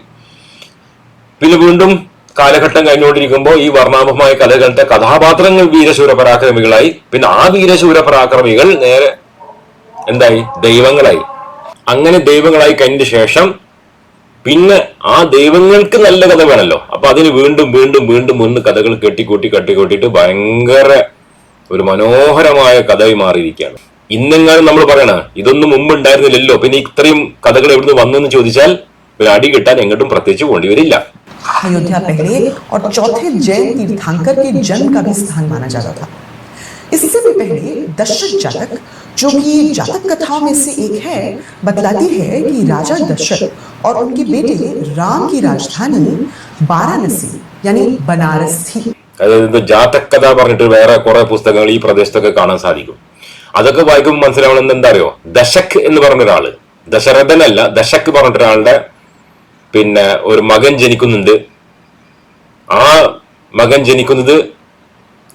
പിന്നെ വീണ്ടും കാലഘട്ടം കഴിഞ്ഞുകൊണ്ടിരിക്കുമ്പോൾ ഈ വർണ്ണാഭമായ കഥകളുടെ കഥാപാത്രങ്ങൾ വീരശൂര പരാക്രമികളായി. പിന്നെ ആ വീരശൂര പരാക്രമികൾ നേരെ എന്തായി? ദൈവങ്ങളായി. അങ്ങനെ ദൈവങ്ങളായി കഴിഞ്ഞ ശേഷം പിന്നെ ആ ദൈവങ്ങൾക്ക് നല്ല കഥ വേണമല്ലോ. അപ്പൊ അതിന് വീണ്ടും വീണ്ടും വീണ്ടും വീണ്ടും കഥകൾ കെട്ടിക്കൂട്ടിയിട്ട് ഭയങ്കര ഒരു മനോഹരമായ കഥയായി മാറിയിരിക്കുകയാണ്. ഇന്നെങ്ങാനും നമ്മൾ പറയണ ഇതൊന്നും മുമ്പ് ഉണ്ടായിരുന്നില്ലല്ലോ, പിന്നെ ഇത്രയും കഥകൾ എവിടുന്ന് വന്നെന്ന് ചോദിച്ചാൽ ഒരു അടി കിട്ടാൻ എങ്ങോട്ടും പ്രത്യേകിച്ച് പോണ്ടി വരില്ല. अयोध्या पहले और चौथे जैन तीर्थंकर के जन्म का भी स्थान माना जाता था। इससे भी पहले दशरथ जातक, जो कि जातक कथाओं में से एक है, बतलाती है कि राजा दशरथ और उनके बेटे राम की राजधानी वाराणसी यानी बनारस थी. അതായത് ജാതക കഥ പറഞ്ഞിട്ട് വേറെ കുറെ പുസ്തകങ്ങൾ ഈ പ്രദേശത്തൊക്കെ കാണാൻ സാധിക്കും. അതൊക്കെ വായിക്കുമ്പോൾ മനസ്സിലാവണമെന്ന് എന്താ അറിയോ? ദശക് എന്ന് പറഞ്ഞ ഒരാള്, ദശരഥനല്ല, ദശക് പറഞ്ഞിട്ട് ഒരാളുടെ പിന്നെ ഒരു മകൻ ജനിക്കുന്നുണ്ട്. ആ മകൻ ജനിക്കുന്നത്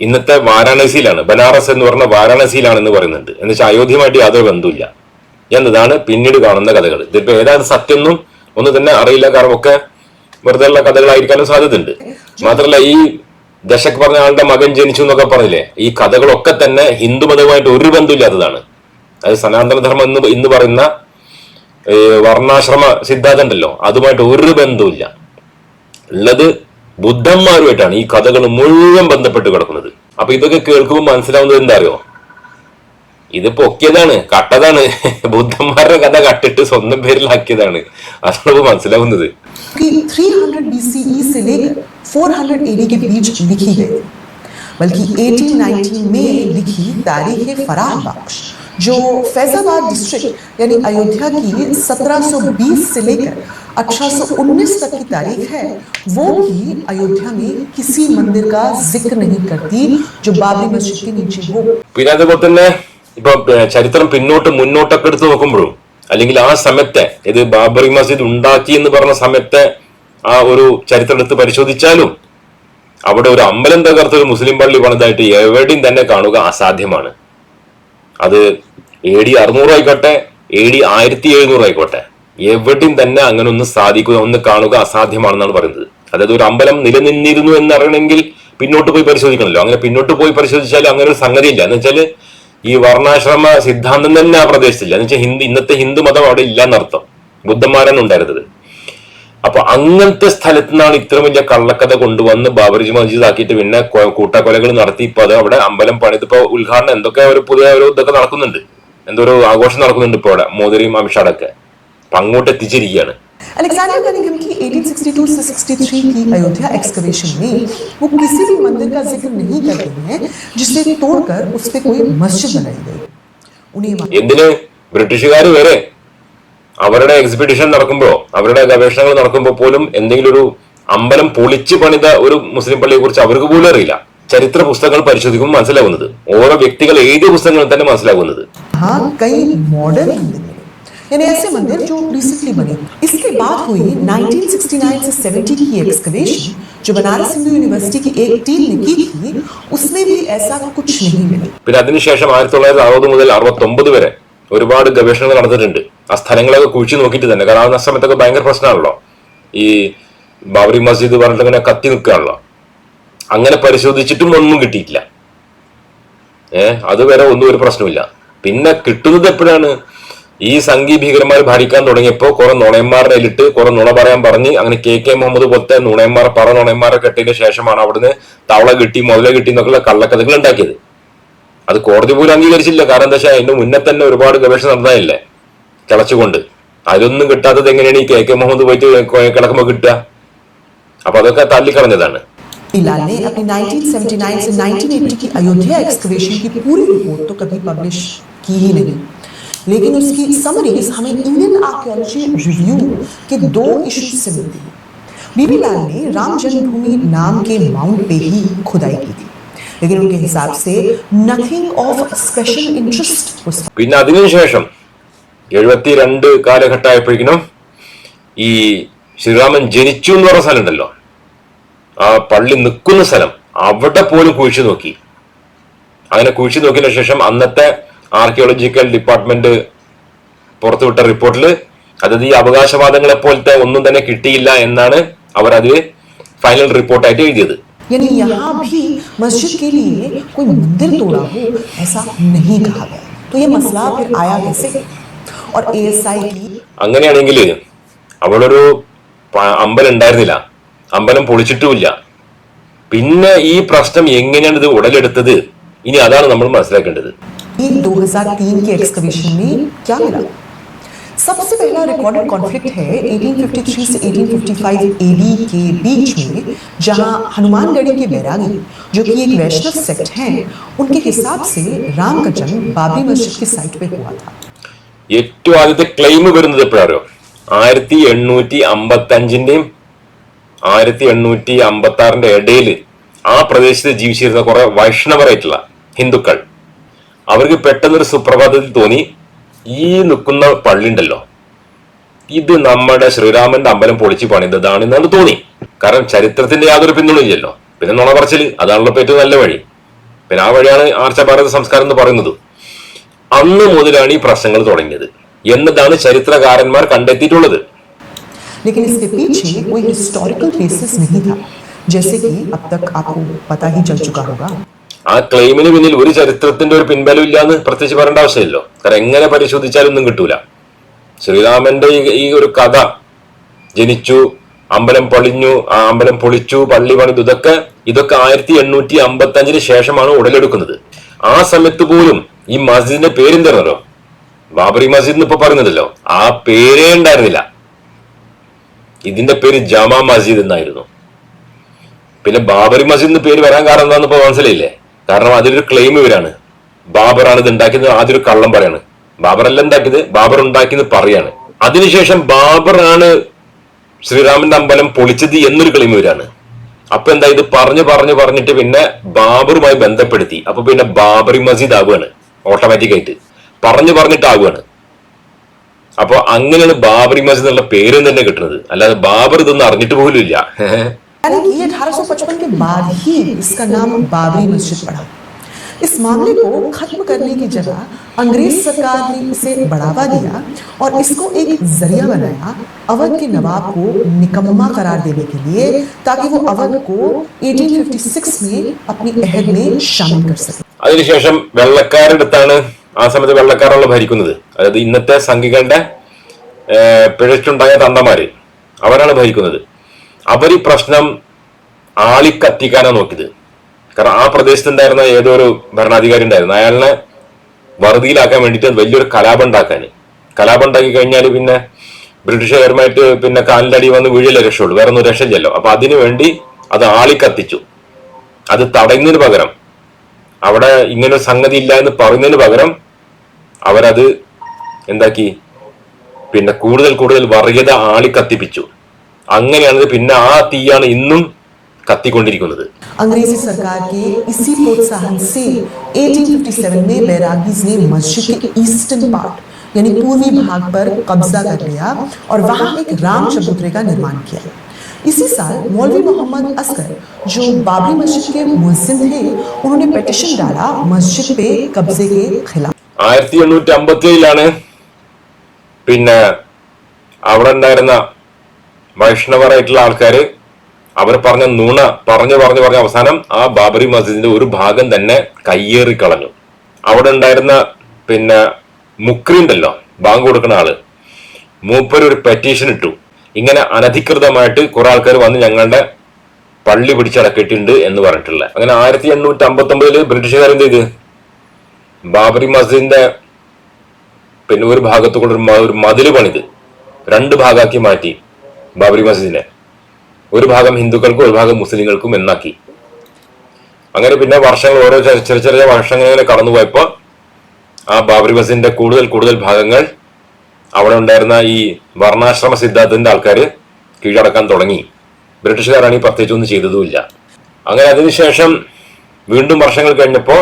ഇന്നത്തെ വാരാണസിയിലാണ്, ബനാറസ് എന്ന് പറഞ്ഞ വാരാണസിയിലാണെന്ന് പറയുന്നുണ്ട്. എന്ന് വെച്ചാൽ അയോധ്യയുമായിട്ട് യാതൊരു ബന്ധമില്ല എന്നതാണ് പിന്നീട് കാണുന്ന കഥകൾ. ഇതിപ്പോ ഏതാണ് സത്യമൊന്നും ഒന്നും തന്നെ അറിയില്ല, കാരണം ഒക്കെ വെറുതെ ഉള്ള കഥകളായിരിക്കാനും സാധ്യതയുണ്ട്. മാത്രമല്ല ഈ ദശക് പറഞ്ഞ ആളുടെ മകൻ ജനിച്ചു എന്നൊക്കെ പറഞ്ഞില്ലേ, ഈ കഥകളൊക്കെ തന്നെ ഹിന്ദുമതവുമായിട്ട് ഒരു ബന്ധമില്ലാത്തതാണ്. അത് സനാതന ധർമ്മം ഇന്ന് പറയുന്ന വർണ്ണാശ്രമ സിദ്ധാന്തം ഉണ്ടല്ലോ, അതുമായിട്ട് ഒരു ബന്ധമില്ല. ഉള്ളത് ബുദ്ധന്മാരുമായിട്ടാണ് ഈ കഥകൾ മുഴുവൻ ബന്ധപ്പെട്ട് കിടക്കുന്നത്. അപ്പൊ ഇതൊക്കെ കേൾക്കുമ്പോൾ മനസ്സിലാവുന്നത് എന്താ അറിയോ? ഇത് പൊക്കിയതാണ്, കട്ടതാണ്. ബുദ്ധന്മാരുടെ കഥ കട്ടിട്ട് സ്വന്തം പേരിലാക്കിയതാണ്. അതാണ് മനസ്സിലാവുന്നത്. 300 BCE से लेकर 400 AD के बीच लिखी गई, बल्कि 1819 में लिखी तारीख फराह बख्श, जो फैजाबाद डिस्ट्रिक्ट यानी अयोध्या की 1720 से लेकर 1819 तक की तारीख है, वो भी अयोध्या में किसी मंदिर का जिक्र नहीं करती जो बाबरी मस्जिद के नीचे हो. പിന്നെ അതുപോലെ തന്നെ ഇപ്പൊ ചരിത്രം പിന്നോട്ട് മുന്നോട്ടൊക്കെ എടുത്ത് നോക്കുമ്പോഴും, അല്ലെങ്കിൽ ആ സമയത്തെ ഇത് ബാബറി മസ്ജിദ് ഉണ്ടാക്കി എന്ന് പറഞ്ഞ സമയത്തെ ആ ഒരു ചരിത്രം എടുത്ത് പരിശോധിച്ചാലും അവിടെ ഒരു അമ്പലം തകർത്ത് ഒരു മുസ്ലിം പള്ളി പണിതായിട്ട് എവിടെയും തന്നെ കാണുക അസാധ്യമാണ്. അത് AD 600 ആയിക്കോട്ടെ, AD 1700 ആയിക്കോട്ടെ, എവിടെയും തന്നെ അങ്ങനെ ഒന്ന് സാധിക്കുക, ഒന്ന് കാണുക അസാധ്യമാണെന്നാണ് പറയുന്നത്. അതായത് ഒരു അമ്പലം നിലനിന്നിരുന്നു എന്നറിയണമെങ്കിൽ പിന്നോട്ട് പോയി പരിശോധിക്കണമല്ലോ. അങ്ങനെ പിന്നോട്ട് പോയി പരിശോധിച്ചാലും അങ്ങനെ ഒരു സംഗതിയില്ല. എന്ന് വെച്ചാൽ ഈ വർണ്ണാശ്രമ സിദ്ധാന്തം തന്നെ ആ പ്രദേശത്തില്ല. എന്ന് വെച്ചാൽ ഇന്നത്തെ ഹിന്ദു മതം അവിടെ ഇല്ല എന്നർത്ഥം. ബുദ്ധന്മാരാണ് ഉണ്ടായിരുന്നത്. അപ്പൊ അങ്ങനത്തെ സ്ഥലത്തു നിന്നാണ് ഇത്ര വലിയ കള്ളക്കഥ കൊണ്ടുവന്ന് ബാബറി മസ്ജിദ് ആക്കിയിട്ട് പിന്നെ കൂട്ടക്കൊലകൾ നടത്തി ഇപ്പൊ അത് അവിടെ അമ്പലം പണിത് ഇപ്പൊ ഉദ്ഘാടനം എന്തൊക്കെ ഒരു പുതിയ ഒരു ഇതൊക്കെ നടക്കുന്നുണ്ട്, എന്തോ ഒരു ആഘോഷം നടക്കുന്നുണ്ട് ഇപ്പൊ അവിടെ മോദിയും അമിത്ഷാടൊക്കെ. അപ്പൊ അങ്ങോട്ട് എത്തിച്ചിരിക്കുകയാണ്. अलेक्जेंडर कनिंघम की 1862 से 63 की अयोध्या एक्सकवेशन में वो किसी भी मंदिर का जिक्र नहीं करते हैं जिसे तोड़कर उस पे कोई मस्जिद बनाई गई. എന്തിന് ബ്രിട്ടീഷുകാർ വരെ അവരുടെ എക്സിബിഷൻ നടക്കുമ്പോ, അവരുടെ ഗവേഷണങ്ങൾ നടക്കുമ്പോൾ പോലും എന്തെങ്കിലും ഒരു അമ്പലം പൊളിച്ചു പണിത ഒരു മുസ്ലിം പള്ളിയെ കുറിച്ച് അവർക്ക് പോലും അറിയില്ല. ചരിത്ര പുസ്തകങ്ങൾ പരിശോധിക്കുമ്പോൾ മനസ്സിലാവുന്നത്, ഓരോ വ്യക്തികൾ എഴുതിയ പുസ്തകങ്ങൾ തന്നെ മനസ്സിലാവുന്നത്. यानी ऐसे मंदिर जो रिसेंटली बने. इसके बाद हुई 1969 से 70 की एक्सकवेशन जो बनारस हिंदू यूनिवर्सिटी की एक टीम ने की थी, उसमें भी ऐसा कुछ नहीं मिला. പിന്നെ അതിനുശേഷം 1960 മുതൽ 69 വരെ ഒരുപാട് ഗവേഷണങ്ങൾ നടന്നിട്ടുണ്ട്. ആ സ്ഥലങ്ങളൊക്കെ കുഴിച്ചു നോക്കിയിട്ട് തന്നെ. കാരണം ആ സമയത്തൊക്കെ ഭയങ്കര പ്രശ്നമാണല്ലോ, ഈ ബാബറി മസ്ജിദ് പറഞ്ഞിട്ട് ഇങ്ങനെ കത്തി നിൽക്കുകയാണല്ലോ. അങ്ങനെ പരിശോധിച്ചിട്ടും ഒന്നും കിട്ടിയിട്ടില്ല. അതുവരെ ഒന്നും ഒരു പ്രശ്നമില്ല. പിന്നെ കിട്ടുന്നത് എപ്പോഴാണ്? ഈ സംഘി ഭീകരന്മാർ ഭരിക്കാൻ തുടങ്ങിയപ്പോൾ കുറെ നുണയന്മാരുടെ കയ്യിലിട്ട് കുറെ നുണ പറയാൻ പറഞ്ഞ് അങ്ങനെ KK മുഹമ്മദ് പോലത്തെ നുണയന്മാരെ കെട്ടിയതിനു ശേഷമാണ് അവിടുന്ന് തവള കിട്ടി, മുതല കിട്ടി എന്നൊക്കെയുള്ള കള്ളക്കഥകൾ ഉണ്ടാക്കിയത്. അത് കോടതി പോലും അംഗീകരിച്ചില്ല. കാരണം എന്താ വെച്ചാൽ അതിന്റെ മുന്നേ തന്നെ ഒരുപാട് ഗവേഷണം നടന്നതല്ലേ കിളച്ചുകൊണ്ട്. അതൊന്നും കിട്ടാത്തത് എങ്ങനെയാണ് ഈ KK മുഹമ്മദ് പോയിട്ട് കിടക്കുമ്പോൾ കിട്ടുക? അപ്പൊ അതൊക്കെ തള്ളിക്കളഞ്ഞതാണ്. बिलाल ने अपनी 1979 से 1980 की अयोध्या एक्सकवेशन की पूरी रिपोर्ट तो कभी पब्लिश की ही नहीं, लेकिन उसकी समरीज हमें इंडियन आर्कियोलॉजी रिव्यू के 2 इश्यूज से मिलती है. बीबी लाल ने राम जन्मभूमि नाम के माउंट पे ही खुदाई की थी, लेकिन उनके हिसाब से नथिंग ऑफ स्पेशल इंटरेस्ट उस. പിന്നെ അതിനുശേഷം 72 കാലഘട്ടമായപ്പോഴേക്കും ഈ ശ്രീരാമൻ ജനിച്ചു എന്ന് പറഞ്ഞ സ്ഥലം ഉണ്ടല്ലോ, ആ പള്ളി നിൽക്കുന്ന സ്ഥലം, അവിടെ പോലും കുഴിച്ചു നോക്കി. അങ്ങനെ കുഴിച്ചു നോക്കിയതിനു ശേഷം അന്നത്തെ ആർക്കിയോളജിക്കൽ ഡിപ്പാർട്ട്മെന്റ് പുറത്തുവിട്ട റിപ്പോർട്ടിൽ അതായത് ഈ അവകാശവാദങ്ങളെ പോലത്തെ ഒന്നും തന്നെ കിട്ടിയില്ല എന്നാണ് അവർ അതിൽ ഫൈനൽ റിപ്പോർട്ടായിട്ട് എഴുതിയത്. यानी यहाँ भी मस्जिद के लिए कोई मंदिर तोड़ा हो ऐसा नहीं कहा गया। तो ये मसला फिर आया कैसे? और ASI की അങ്ങനെയാണെങ്കിൽ അവിടെ ഒരു അമ്പലം ഉണ്ടായിരുന്നില്ല, അമ്പലം പൊളിച്ചിട്ടുമില്ല. പിന്നെ ഈ പ്രശ്നം എങ്ങനെയാണ് ഇത് ഉടലെടുത്തത്? ഇനി അതാണ് നമ്മൾ മനസ്സിലാക്കേണ്ടത്. 2003 के एक्सकवेशन में क्या मिला? सबसे पहला रिकॉर्डेड कॉन्फ्लिक्ट है 1853 से 1855 एडी के बीच में, जहां हनुमानगढ़ी के बैरागी जो कि एक वैष्णव सेक्ट हैं, उनके हिसाब से राम का जन्म बाबरी मस्जिद की साइट पे हुआ था। ഏറ്റവും ആദ്യത്തെ ക്ലെയിം വരുന്നത് എപ്പോഴാണോ? 1855-ന്റെയും 1856-ന്റെ ഇടയിൽ ആ പ്രദേശത്ത് ജീവിച്ചിരുന്ന കുറെ വൈഷ്ണവരായിട്ടുള്ള ഹിന്ദുക്കൾ, അവർക്ക് പെട്ടെന്നൊരു സുപ്രഭാതത്തിൽ തോന്നി, ഈ നിൽക്കുന്ന പള്ളി ഉണ്ടല്ലോ, ഇത് നമ്മുടെ ശ്രീരാമന്റെ അമ്പലം പൊളിച്ച് പണിതതാണെന്നാണ് തോന്നി. കാരണം ചരിത്രത്തിന്റെ യാതൊരു പിന്തുണയില്ലല്ലോ. പിന്നെ നുണ പറച്ചില്, അതാണല്ലോ ഏറ്റവും നല്ല വഴി. പിന്നെ ആ വഴിയാണ് ആർഷഭാരത സംസ്കാരം എന്ന് പറയുന്നത്. അന്ന് മുതലാണ് ഈ പ്രശ്നങ്ങൾ തുടങ്ങിയത് എന്നതാണ് ചരിത്രകാരന്മാർ കണ്ടെത്തിയിട്ടുള്ളത്. लेकिन इसके पीछे कोई हिस्टोरिकल बेसिस नहीं था, जैसे कि अब तक आपको पता ही चल चुका होगा। ആ ക്ലെയിമിന് പിന്നിൽ ഒരു ചരിത്രത്തിന്റെ ഒരു പിൻബലം ഇല്ലാന്ന് പ്രത്യേകിച്ച് പറയേണ്ട ആവശ്യമില്ലല്ലോ. കാരണം എങ്ങനെ പരിശോധിച്ചാലും ഒന്നും കിട്ടൂല. ശ്രീരാമന്റെ ഈ ഒരു കഥ, ജനിച്ചു, അമ്പലം പൊളിഞ്ഞു, ആ അമ്പലം പൊളിച്ചു, പള്ളി പണിതു, ഇതൊക്കെ 1855-ന് ശേഷമാണ് ഉടലെടുക്കുന്നത്. ആ സമയത്ത് പോലും ഈ മസ്ജിദിന്റെ പേരെന്തായിരുന്നല്ലോ, ബാബറി മസ്ജിദ് ഇപ്പൊ പറയുന്നതല്ലോ, ആ പേരേ ഉണ്ടായിരുന്നില്ല. ഇതിന്റെ പേര് ജമാ മസ്ജിദ് എന്നായിരുന്നു. പിന്നെ ബാബറി മസ്ജിദിന് പേര് വരാൻ കാരണം എന്താണെന്ന് ഇപ്പൊ മനസ്സിലായില്ലേ? കാരണം അതിലൊരു ക്ലെയിം ഇവരാണ്, ബാബറാണ് ഇത് ഉണ്ടാക്കിയത്. ആദ്യം ഒരു കള്ളം പറയാണ്, ബാബർ അല്ല ഉണ്ടാക്കിയത്, ബാബർ ഉണ്ടാക്കിയത് പറയാണ്. അതിനുശേഷം ബാബറാണ് ശ്രീരാമന്റെ അമ്പലം പൊളിച്ചത് എന്നൊരു ക്ലെയിം ഇവരാണ്. അപ്പൊ എന്താ, ഇത് പറഞ്ഞിട്ട് പിന്നെ ബാബറുമായി ബന്ധപ്പെടുത്തി. അപ്പൊ പിന്നെ ബാബറി മസ്ജിദ് ആവുകയാണ്, ഓട്ടോമാറ്റിക് ആയിട്ട് പറഞ്ഞിട്ടാവുകയാണ്. അപ്പൊ അങ്ങനെയാണ് ബാബറി മസ്ജിദ് എന്നുള്ള പേരും തന്നെ കിട്ടുന്നത്. അല്ലാതെ ബാബർ ഇതൊന്നും അറിഞ്ഞിട്ട് പോലും ഇല്ല. यानी कि 1855 के बाद ही इसका नाम बाबरी मस्जिद पड़ा। इस मामले को खत्म करने की जगह अंग्रेज सरकार ने इसे बढ़ावा दिया और इसको एक जरिया बनाया अवध के नवाब को निकम्मा करार देने के लिए, ताकि वो अवध को 1856 में अपनी अहद में शामिल कर सके। അതിനുശേഷം വെള്ളക്കാരെടുത്താണ് ആ സമയത്ത് വെള്ളക്കാരാണല്ലോ ഭരിക്കുന്നത്. അതായത് ഇന്നത്തെ സംഘികളുടെ പിഴച്ചുണ്ടായ തണ്ടമാര്, അവരാണ് ഭരിക്കുന്നത്. അവർ ഈ പ്രശ്നം ആളിക്കത്തിക്കാനാണ് നോക്കിയത്. കാരണം ആ പ്രദേശത്തുണ്ടായിരുന്ന ഏതോ ഒരു ഭരണാധികാരി ഉണ്ടായിരുന്നു, അയാളിനെ വറുതിയിലാക്കാൻ വേണ്ടിയിട്ട് വലിയൊരു കലാപം ഉണ്ടാക്കി കഴിഞ്ഞാൽ പിന്നെ ബ്രിട്ടീഷുകാരുമായിട്ട് പിന്നെ കാലിന്റെ അടി വന്ന് വീഴലേ രക്ഷയുള്ളൂ, വേറെ ഒന്നും രക്ഷയില്ലല്ലോ. അപ്പൊ അതിനു വേണ്ടി അത് ആളിക്കത്തിച്ചു. അത് തടയുന്നതിന് പകരം, അവിടെ ഇങ്ങനെ സംഗതി ഇല്ല എന്ന് പറയുന്നതിന് പകരം അവരത് എന്താക്കി, പിന്നെ കൂടുതൽ വർഗീയത ആളിക്കത്തിപ്പിച്ചു. അങ്ങനെയാണ് പിന്നെ ആ തീയാണ് ഇന്നും കത്തിക്കൊണ്ടിരിക്കുന്നത്. अंग्रेजी सरकार के इसी प्रोत्साहन से 1857 में बैरागीज ने मस्जिद के ईस्टर्न पार्ट यानी पूर्वी भाग पर कब्जा कर लिया और वहां एक राम चबूतरे का निर्माण किया। इसी साल मौलवी मोहम्मद असगर, जो बाबरी मस्जिद के मुअज्जिन थे, उन्होंने पेटिशन डाला मस्जिद पे कब्जे के खिलाफ। 1857 പിന്നെ അവിടെ ഉണ്ടായിരുന്ന വൈഷ്ണവരായിട്ടുള്ള ആൾക്കാര് അവർ പറഞ്ഞ നുണ പറഞ്ഞു അവസാനം ആ ബാബറി മസ്ജിദിന്റെ ഒരു ഭാഗം തന്നെ കയ്യേറി കളഞ്ഞു. അവിടെ ഉണ്ടായിരുന്ന പിന്നെ മുക്രി ഉണ്ടല്ലോ, ബാങ്ക് കൊടുക്കുന്ന ആള്, മൂപ്പര് ഒരു പെറ്റീഷൻ ഇട്ടു. ഇങ്ങനെ അനധികൃതമായിട്ട് കുറെ ആൾക്കാർ വന്ന് ഞങ്ങളുടെ പള്ളി പിടിച്ചടക്കിയിട്ടുണ്ട് എന്ന് പറഞ്ഞിട്ടുള്ള. അങ്ങനെ 1859 ബ്രിട്ടീഷുകാർ എന്ത് ചെയ്ത്, ബാബറി മസ്ജിദിന്റെ പിന്നെ ഒരു ഭാഗത്ത് കൂടെ ഒരു മതില് പണിത് 2 ഭാഗമാക്കി മാറ്റി. ബാബറി മസ്ജിദിനെ ഒരു ഭാഗം ഹിന്ദുക്കൾക്കും ഒരു ഭാഗം മുസ്ലിങ്ങൾക്കും എന്നാക്കി. അങ്ങനെ പിന്നെ വർഷങ്ങൾ, ഓരോ ചെറിയ വർഷങ്ങൾ ഇങ്ങനെ കടന്നുപോയപ്പോ ആ ബാബറി മസ്ജിദിന്റെ കൂടുതൽ ഭാഗങ്ങൾ അവിടെ ഉണ്ടായിരുന്ന ഈ വർണ്ണാശ്രമ സിദ്ധാന്തത്തിന്റെ ആൾക്കാർ കീഴടക്കാൻ തുടങ്ങി. ബ്രിട്ടീഷുകാരാണെങ്കിൽ പ്രത്യേകിച്ചൊന്നും ചെയ്തതുമില്ല. അങ്ങനെ അതിനുശേഷം വീണ്ടും വർഷങ്ങൾ കഴിഞ്ഞപ്പോ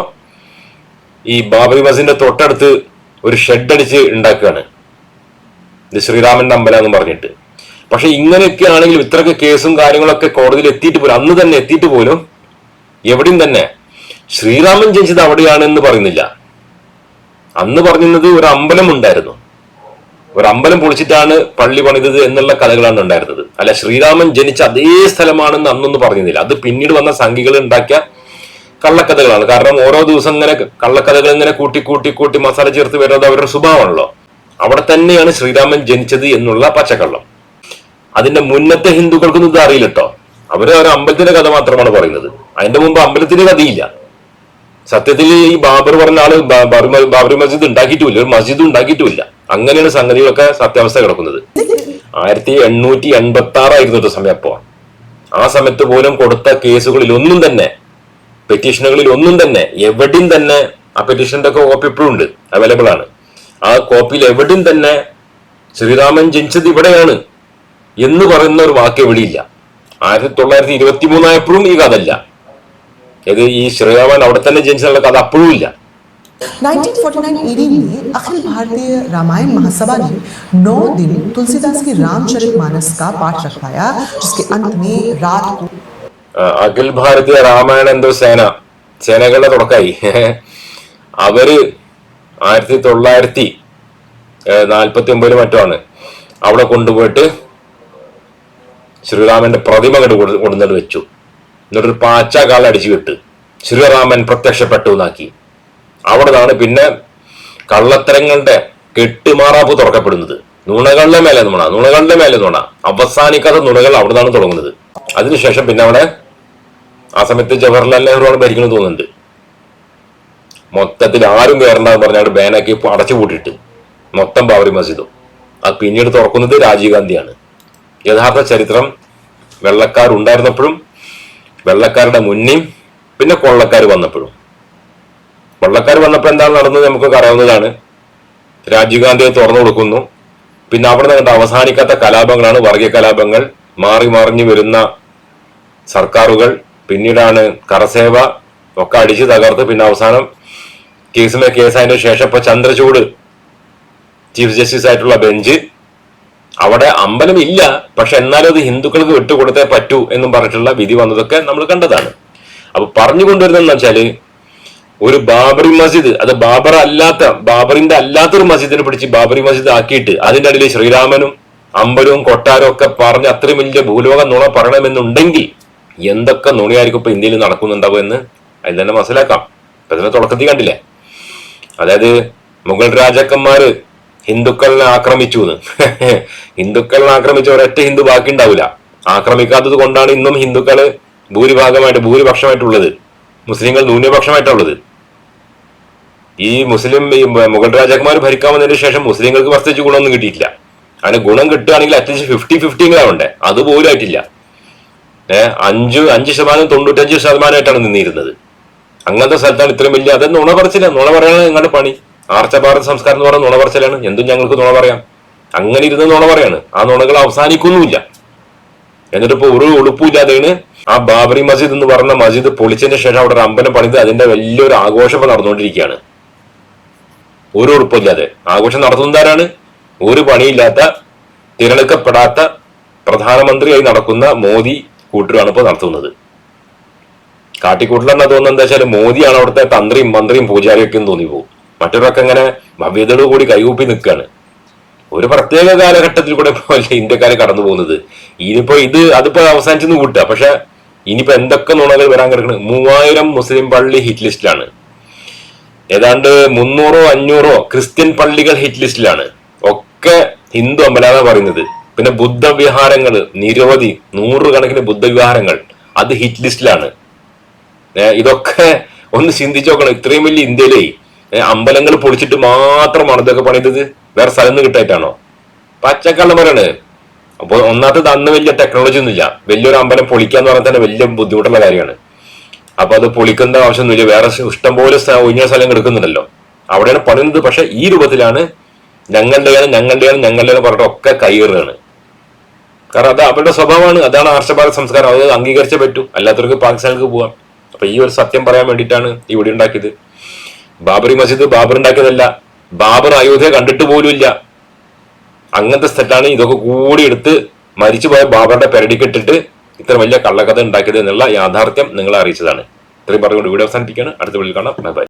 ഈ ബാബറി മസ്ജിദിന്റെ തൊട്ടടുത്ത് ഒരു ഷെഡ് അടിച്ച് ഉണ്ടാക്കുകയാണ്, ഇത് ശ്രീരാമന്റെ അമ്പലം എന്ന് പറഞ്ഞിട്ട്. പക്ഷെ ഇങ്ങനെയൊക്കെ ആണെങ്കിലും ഇത്രയൊക്കെ കേസും കാര്യങ്ങളൊക്കെ കോടതിയിൽ എത്തിയിട്ട് പോലും, അന്ന് തന്നെ എത്തിയിട്ട് പോലും എവിടെയും തന്നെ ശ്രീരാമൻ ജനിച്ചത് അവിടെയാണ് എന്ന് പറയുന്നില്ല. അന്ന് പറഞ്ഞത് ഒരു അമ്പലം ഉണ്ടായിരുന്നു, ഒരു അമ്പലം പൊളിച്ചിട്ടാണ് പള്ളി പണിതത് എന്നുള്ള കഥകളാണ് ഉണ്ടായിരുന്നത്. അല്ല, ശ്രീരാമൻ ജനിച്ച അതേ സ്ഥലമാണെന്ന് അന്നൊന്നും പറഞ്ഞിരുന്നില്ല. അത് പിന്നീട് വന്ന സംഘികൾ ഉണ്ടാക്കിയ കള്ളക്കഥകളാണ്. കാരണം ഓരോ ദിവസം ഇങ്ങനെ കള്ളക്കഥകൾ ഇങ്ങനെ കൂട്ടി കൂട്ടി കൂട്ടി മസാല ചേർത്ത് വരുന്നത് അവരുടെ സ്വഭാവമാണല്ലോ. അവിടെ തന്നെയാണ് ശ്രീരാമൻ ജനിച്ചത് എന്നുള്ള പച്ചക്കള്ളം. അതിന്റെ മുന്നത്തെ ഹിന്ദുക്കൾക്കൊന്നും ഇത് അറിയില്ല കേട്ടോ. അവര് ഒരു അമ്പലത്തിന്റെ കഥ മാത്രമാണ് പറയുന്നത്. അതിന്റെ മുമ്പ് അമ്പലത്തിന്റെ കഥയില്ല. സത്യത്തിൽ ഈ ബാബർ പറഞ്ഞ ആള് ബാബറി മസ്ജിദ് ഉണ്ടാക്കിയിട്ടുമില്ല, ഒരു മസ്ജിദ് ഉണ്ടാക്കിയിട്ടുമില്ല. അങ്ങനെയാണ് സംഗതികളൊക്കെ സത്യാവസ്ഥ കിടക്കുന്നത്. 1886 ആയിരുന്നു സമയം. അപ്പോ ആ സമയത്ത് പോലും കൊടുത്ത കേസുകളിൽ ഒന്നും തന്നെ, പെറ്റീഷനുകളിൽ ഒന്നും തന്നെ, എവിടെയും തന്നെ ആ പെറ്റീഷന്റെ ഒക്കെ കോപ്പി ഇപ്പോഴും ഉണ്ട്, അവൈലബിൾ ആണ്. ആ കോപ്പിയിൽ എവിടെയും തന്നെ ശ്രീരാമൻ ജനിച്ചത് ഇവിടെയാണ് എന്ന് പറയുന്ന ഒരു വാക്ക് എവിടെയില്ല. 1923 ആയപ്പോഴും ഈ കഥ ഇല്ല. ഇത് ഈ ശ്രീരാമൻ അവിടെ തന്നെ ജനിച്ചുള്ള കഥ അപ്പോഴും ഇല്ല. 1949 ईडी में अखिल भारतीय रामायण महासभा ने 9 दिन तुलसीदास की रामचरितमानस का पाठ रखवाया, जिसके अंत में रात को അഖിൽ ഭാരതീയ രാമായണ എന്തോ സേനകളുടെ തുടക്കമായി. അവര് 1949 മറ്റാണ് അവിടെ കൊണ്ടുപോയിട്ട് ശ്രീരാമന്റെ പ്രതിമ കൊണ്ടുവന്നിട്ട് വെച്ചു. എന്നിട്ടൊരു പാച്ചാക്കാളെ അടിച്ചു വിട്ട് ശ്രീരാമൻ പ്രത്യക്ഷപ്പെട്ടു എന്നാക്കി. അവിടെ നിന്നാണ് പിന്നെ കള്ളത്തരങ്ങളുടെ കെട്ടുമാറാപ്പ് തുറക്കപ്പെടുന്നത്. നുണകളുടെ മേലെ നുണ, അവസാനിക്കാത്ത നുണകൾ അവിടെ നിന്നാണ് തുടങ്ങുന്നത്. അതിനുശേഷം പിന്നെ അവിടെ ആ സമയത്ത് ജവഹർലാൽ നെഹ്റു ആണ് ഭരിക്കുന്നത് തോന്നുന്നുണ്ട്. മൊത്തത്തിൽ ആരും കയറണ്ടെന്ന് പറഞ്ഞാൽ ബാനാക്കി അടച്ചു പൂട്ടിയിട്ട് മൊത്തം ബാബറി മസ്ജിദും. അത് പിന്നീട് തുറക്കുന്നത് രാജീവ് ഗാന്ധിയാണ്. യഥാർത്ഥ ചരിത്രം വെള്ളക്കാരുണ്ടായിരുന്നപ്പോഴും, വെള്ളക്കാരുടെ മുന്നേയും, പിന്നെ കൊള്ളക്കാർ വന്നപ്പോഴും. വെള്ളക്കാർ വന്നപ്പോൾ എന്താണ് നടന്നത് നമുക്കൊക്കെ അറിയാവുന്നതാണ്. രാജീവ് ഗാന്ധിയെ തുറന്നു കൊടുക്കുന്നു. പിന്നെ അവിടെ നിന്ന് അവസാനിക്കാത്ത കലാപങ്ങളാണ് വർഗീയ കലാപങ്ങൾ, മാറി മറിഞ്ഞു വരുന്ന സർക്കാരുകൾ, പിന്നീടാണ് കറസേവ ഒക്കെ അടിച്ചു തകർത്ത് പിന്നെ അവസാനം കേസായതിനു ശേഷം ഇപ്പൊ ചന്ദ്രചൂഡ് ചീഫ് ജസ്റ്റിസ് ആയിട്ടുള്ള ബെഞ്ച് അവിടെ അമ്പലം ഇല്ല, പക്ഷെ എന്നാലും അത് ഹിന്ദുക്കൾക്ക് വിട്ടുകൊടുത്തേ പറ്റൂ എന്നും പറഞ്ഞിട്ടുള്ള വിധി വന്നതൊക്കെ നമ്മൾ കണ്ടതാണ്. അപ്പൊ പറഞ്ഞു കൊണ്ടുവരുന്നതെന്ന് വെച്ചാല് ഒരു ബാബറി മസ്ജിദ്, അത് ബാബറിന്റെ അല്ലാത്തൊരു മസ്ജിദിനെ പിടിച്ച് ബാബറി മസ്ജിദ് ആക്കിയിട്ട് അതിന്റെ അടിയിൽ ശ്രീരാമനും അമ്പലവും കൊട്ടാരവും ഒക്കെ പറഞ്ഞ് അത്രയും വലിയ ഭൂലോക നുണ പറയണമെന്നുണ്ടെങ്കിൽ എന്തൊക്കെ നുണയായിരിക്കും ഇപ്പൊ ഇന്ത്യയിൽ നടക്കുന്നുണ്ടാവും എന്ന് അതിൽ തന്നെ മനസ്സിലാക്കാം. ഇപ്പൊ ഇതിനെ തുടക്കത്തിൽ കണ്ടില്ലേ, അതായത് മുഗൾ രാജാക്കന്മാര് ഹിന്ദുക്കളെ ആക്രമിച്ചു എന്ന്. ഹിന്ദുക്കളെ ആക്രമിച്ച ഒരൊറ്റ ഹിന്ദു ബാക്കി ഉണ്ടാവില്ല. ആക്രമിക്കാത്തത് കൊണ്ടാണ് ഇന്നും ഹിന്ദുക്കള് ഭൂരിപക്ഷമായിട്ടുള്ളത്, മുസ്ലിങ്ങൾ ന്യൂനപക്ഷമായിട്ടുള്ളത്. ഈ മുഗൾ രാജാക്കന്മാർ ഭരിക്കാൻ വന്നതിന് ശേഷം മുസ്ലിങ്ങൾക്ക് പ്രത്യേകിച്ച് ഗുണമൊന്നും കിട്ടിയിട്ടില്ല. അതിന് ഗുണം കിട്ടുകയാണെങ്കിൽ അറ്റ്ലീസ്റ്റ് 50-50 ആവണ്ടേ, അതുപോലും ആയിട്ടില്ല. 5% 95% നിന്നിരുന്നത്. അങ്ങനത്തെ സ്ഥലത്താണ് ഇത്രയും വലിയ, അത് നുണ പറച്ചില്ല. നുണ പറയാണ് നിങ്ങളുടെ പണി. ആർച്ചഭാരത സംസ്കാരം എന്ന് പറയുന്നത് നുണ പറച്ചിലാണ്. എന്തും ഞങ്ങൾക്ക് നുണ പറയാം. അങ്ങനെ ഇരുന്ന് നുണ പറയാണ്. ആ നുണകൾ അവസാനിക്കുന്നുമില്ല. എന്നിട്ടിപ്പോ ഒരു ഉളുപ്പില്ലാതെയാണ് ആ ബാബറി മസ്ജിദ് എന്ന് പറഞ്ഞ മസ്ജിദ് പൊളിച്ചതിന് ശേഷം അവിടെ ഒരു അമ്പലം പണിത് അതിന്റെ വലിയൊരു ആഘോഷം നടന്നുകൊണ്ടിരിക്കുകയാണ്. ഒരു ഉറപ്പില്ലാതെ ആഘോഷം നടത്തുന്നതാരാണ്? ഒരു പണിയില്ലാത്ത, തിരഞ്ഞെടുക്കപ്പെടാത്ത പ്രധാനമന്ത്രിയായി നടക്കുന്ന മോദി കൂട്ടരാണ് ഇപ്പൊ നടത്തുന്നത്. കാട്ടിക്കൂട്ടലെന്നാ തോന്നുന്നത് എന്താ വെച്ചാൽ മോദിയാണ് അവിടുത്തെ തന്ത്രിയും മന്ത്രിയും പൂജാരിയൊക്കെ തോന്നി പോകും. മറ്റൊരൊക്കെ ഇങ്ങനെ ഭവ്യതയോട് കൂടി കൈകൂപ്പി നിൽക്കുകയാണ്. ഒരു പ്രത്യേക കാലഘട്ടത്തിൽ കൂടെ പോലെ ഇന്ത്യക്കാരെ കടന്നു പോകുന്നത്. ഇനിയിപ്പോ അതിപ്പോ അവസാനിച്ചെന്ന് കൂട്ടുക. പക്ഷെ ഇനിയിപ്പോ എന്തൊക്കെ നുണകൾ വരാൻ കിടക്കുന്നത്. 3000 മുസ്ലിം പള്ളി ഹിറ്റ് ലിസ്റ്റിലാണ്. ഏതാണ്ട് 300-500 ക്രിസ്ത്യൻ പള്ളികൾ ഹിറ്റ് ലിസ്റ്റിലാണ്. ഒക്കെ ഹിന്ദു അമ്പലാന്നാ പറയുന്നത്. പിന്നെ ബുദ്ധവിഹാരങ്ങൾ നിരവധി, 100 കണക്കിന് ബുദ്ധവിഹാരങ്ങൾ അത് ഹിറ്റ് ലിസ്റ്റിലാണ്. ഇതൊക്കെ ഒന്ന് ചിന്തിച്ചു നോക്കണം. ഇത്രയും വലിയ ഇന്ത്യയിലെ അമ്പലങ്ങൾ പൊളിച്ചിട്ട് മാത്രമാണ് ഇതൊക്കെ പണിതത്. വേറെ സ്ഥലം കിട്ടായിട്ടാണോ? പച്ചക്കള്ളം പറയാണ്. അപ്പൊ ഒന്നാമത്തത് അന്ന് വലിയ ടെക്നോളജി ഒന്നുമില്ല. വലിയൊരു അമ്പലം പൊളിക്കാന്ന് പറഞ്ഞാൽ തന്നെ വലിയ ബുദ്ധിമുട്ടുള്ള കാര്യമാണ്. അപ്പൊ അത് പൊളിക്കേണ്ട ആവശ്യമൊന്നുമില്ല. വേറെ ഇഷ്ടംപോലെ ഒഴിഞ്ഞ സ്ഥലം എടുക്കുന്നുണ്ടല്ലോ, അവിടെയാണ് പണിയുന്നത്. പക്ഷെ ഈ രൂപത്തിലാണ് ഞങ്ങളുടെയാണ് പറഞ്ഞിട്ട് ഒക്കെ കൈകേറുകയാണ്. കാരണം അത് അവരുടെ സ്വഭാവമാണ്. അതാണ് ആർഷഭാരത സംസ്കാരം. അത് അംഗീകരിച്ചേ പറ്റൂ, അല്ലാത്തവർക്ക് പാകിസ്ഥാനിലേക്ക് പോവാം. അപ്പൊ ഈ ഒരു സത്യം പറയാൻ വേണ്ടിയിട്ടാണ് ഈ വീഡിയോ ഉണ്ടാക്കിയത്. ബാബറി മസ്ജിദ് ബാബർ ഉണ്ടാക്കിയതല്ല, ബാബർ അയോധ്യ കണ്ടിട്ട് പോലും ഇല്ല. അങ്ങനത്തെ സ്ഥലത്താണ് ഇതൊക്കെ കൂടി എടുത്ത് മരിച്ചുപോയ ബാബറുടെ പെരടിക്കിട്ടിട്ട് ഇത്ര വലിയ കള്ളക്കഥ ഉണ്ടാക്കിയത് എന്നുള്ള യാഥാർത്ഥ്യം നിങ്ങളെ അറിയിച്ചതാണ്. ഇത്രയും പറഞ്ഞുകൊണ്ട് വീഡിയോ അവസാനിപ്പിക്കുകയാണ്. അടുത്ത വീഡിയോയിൽ കാണാം. Bye bye.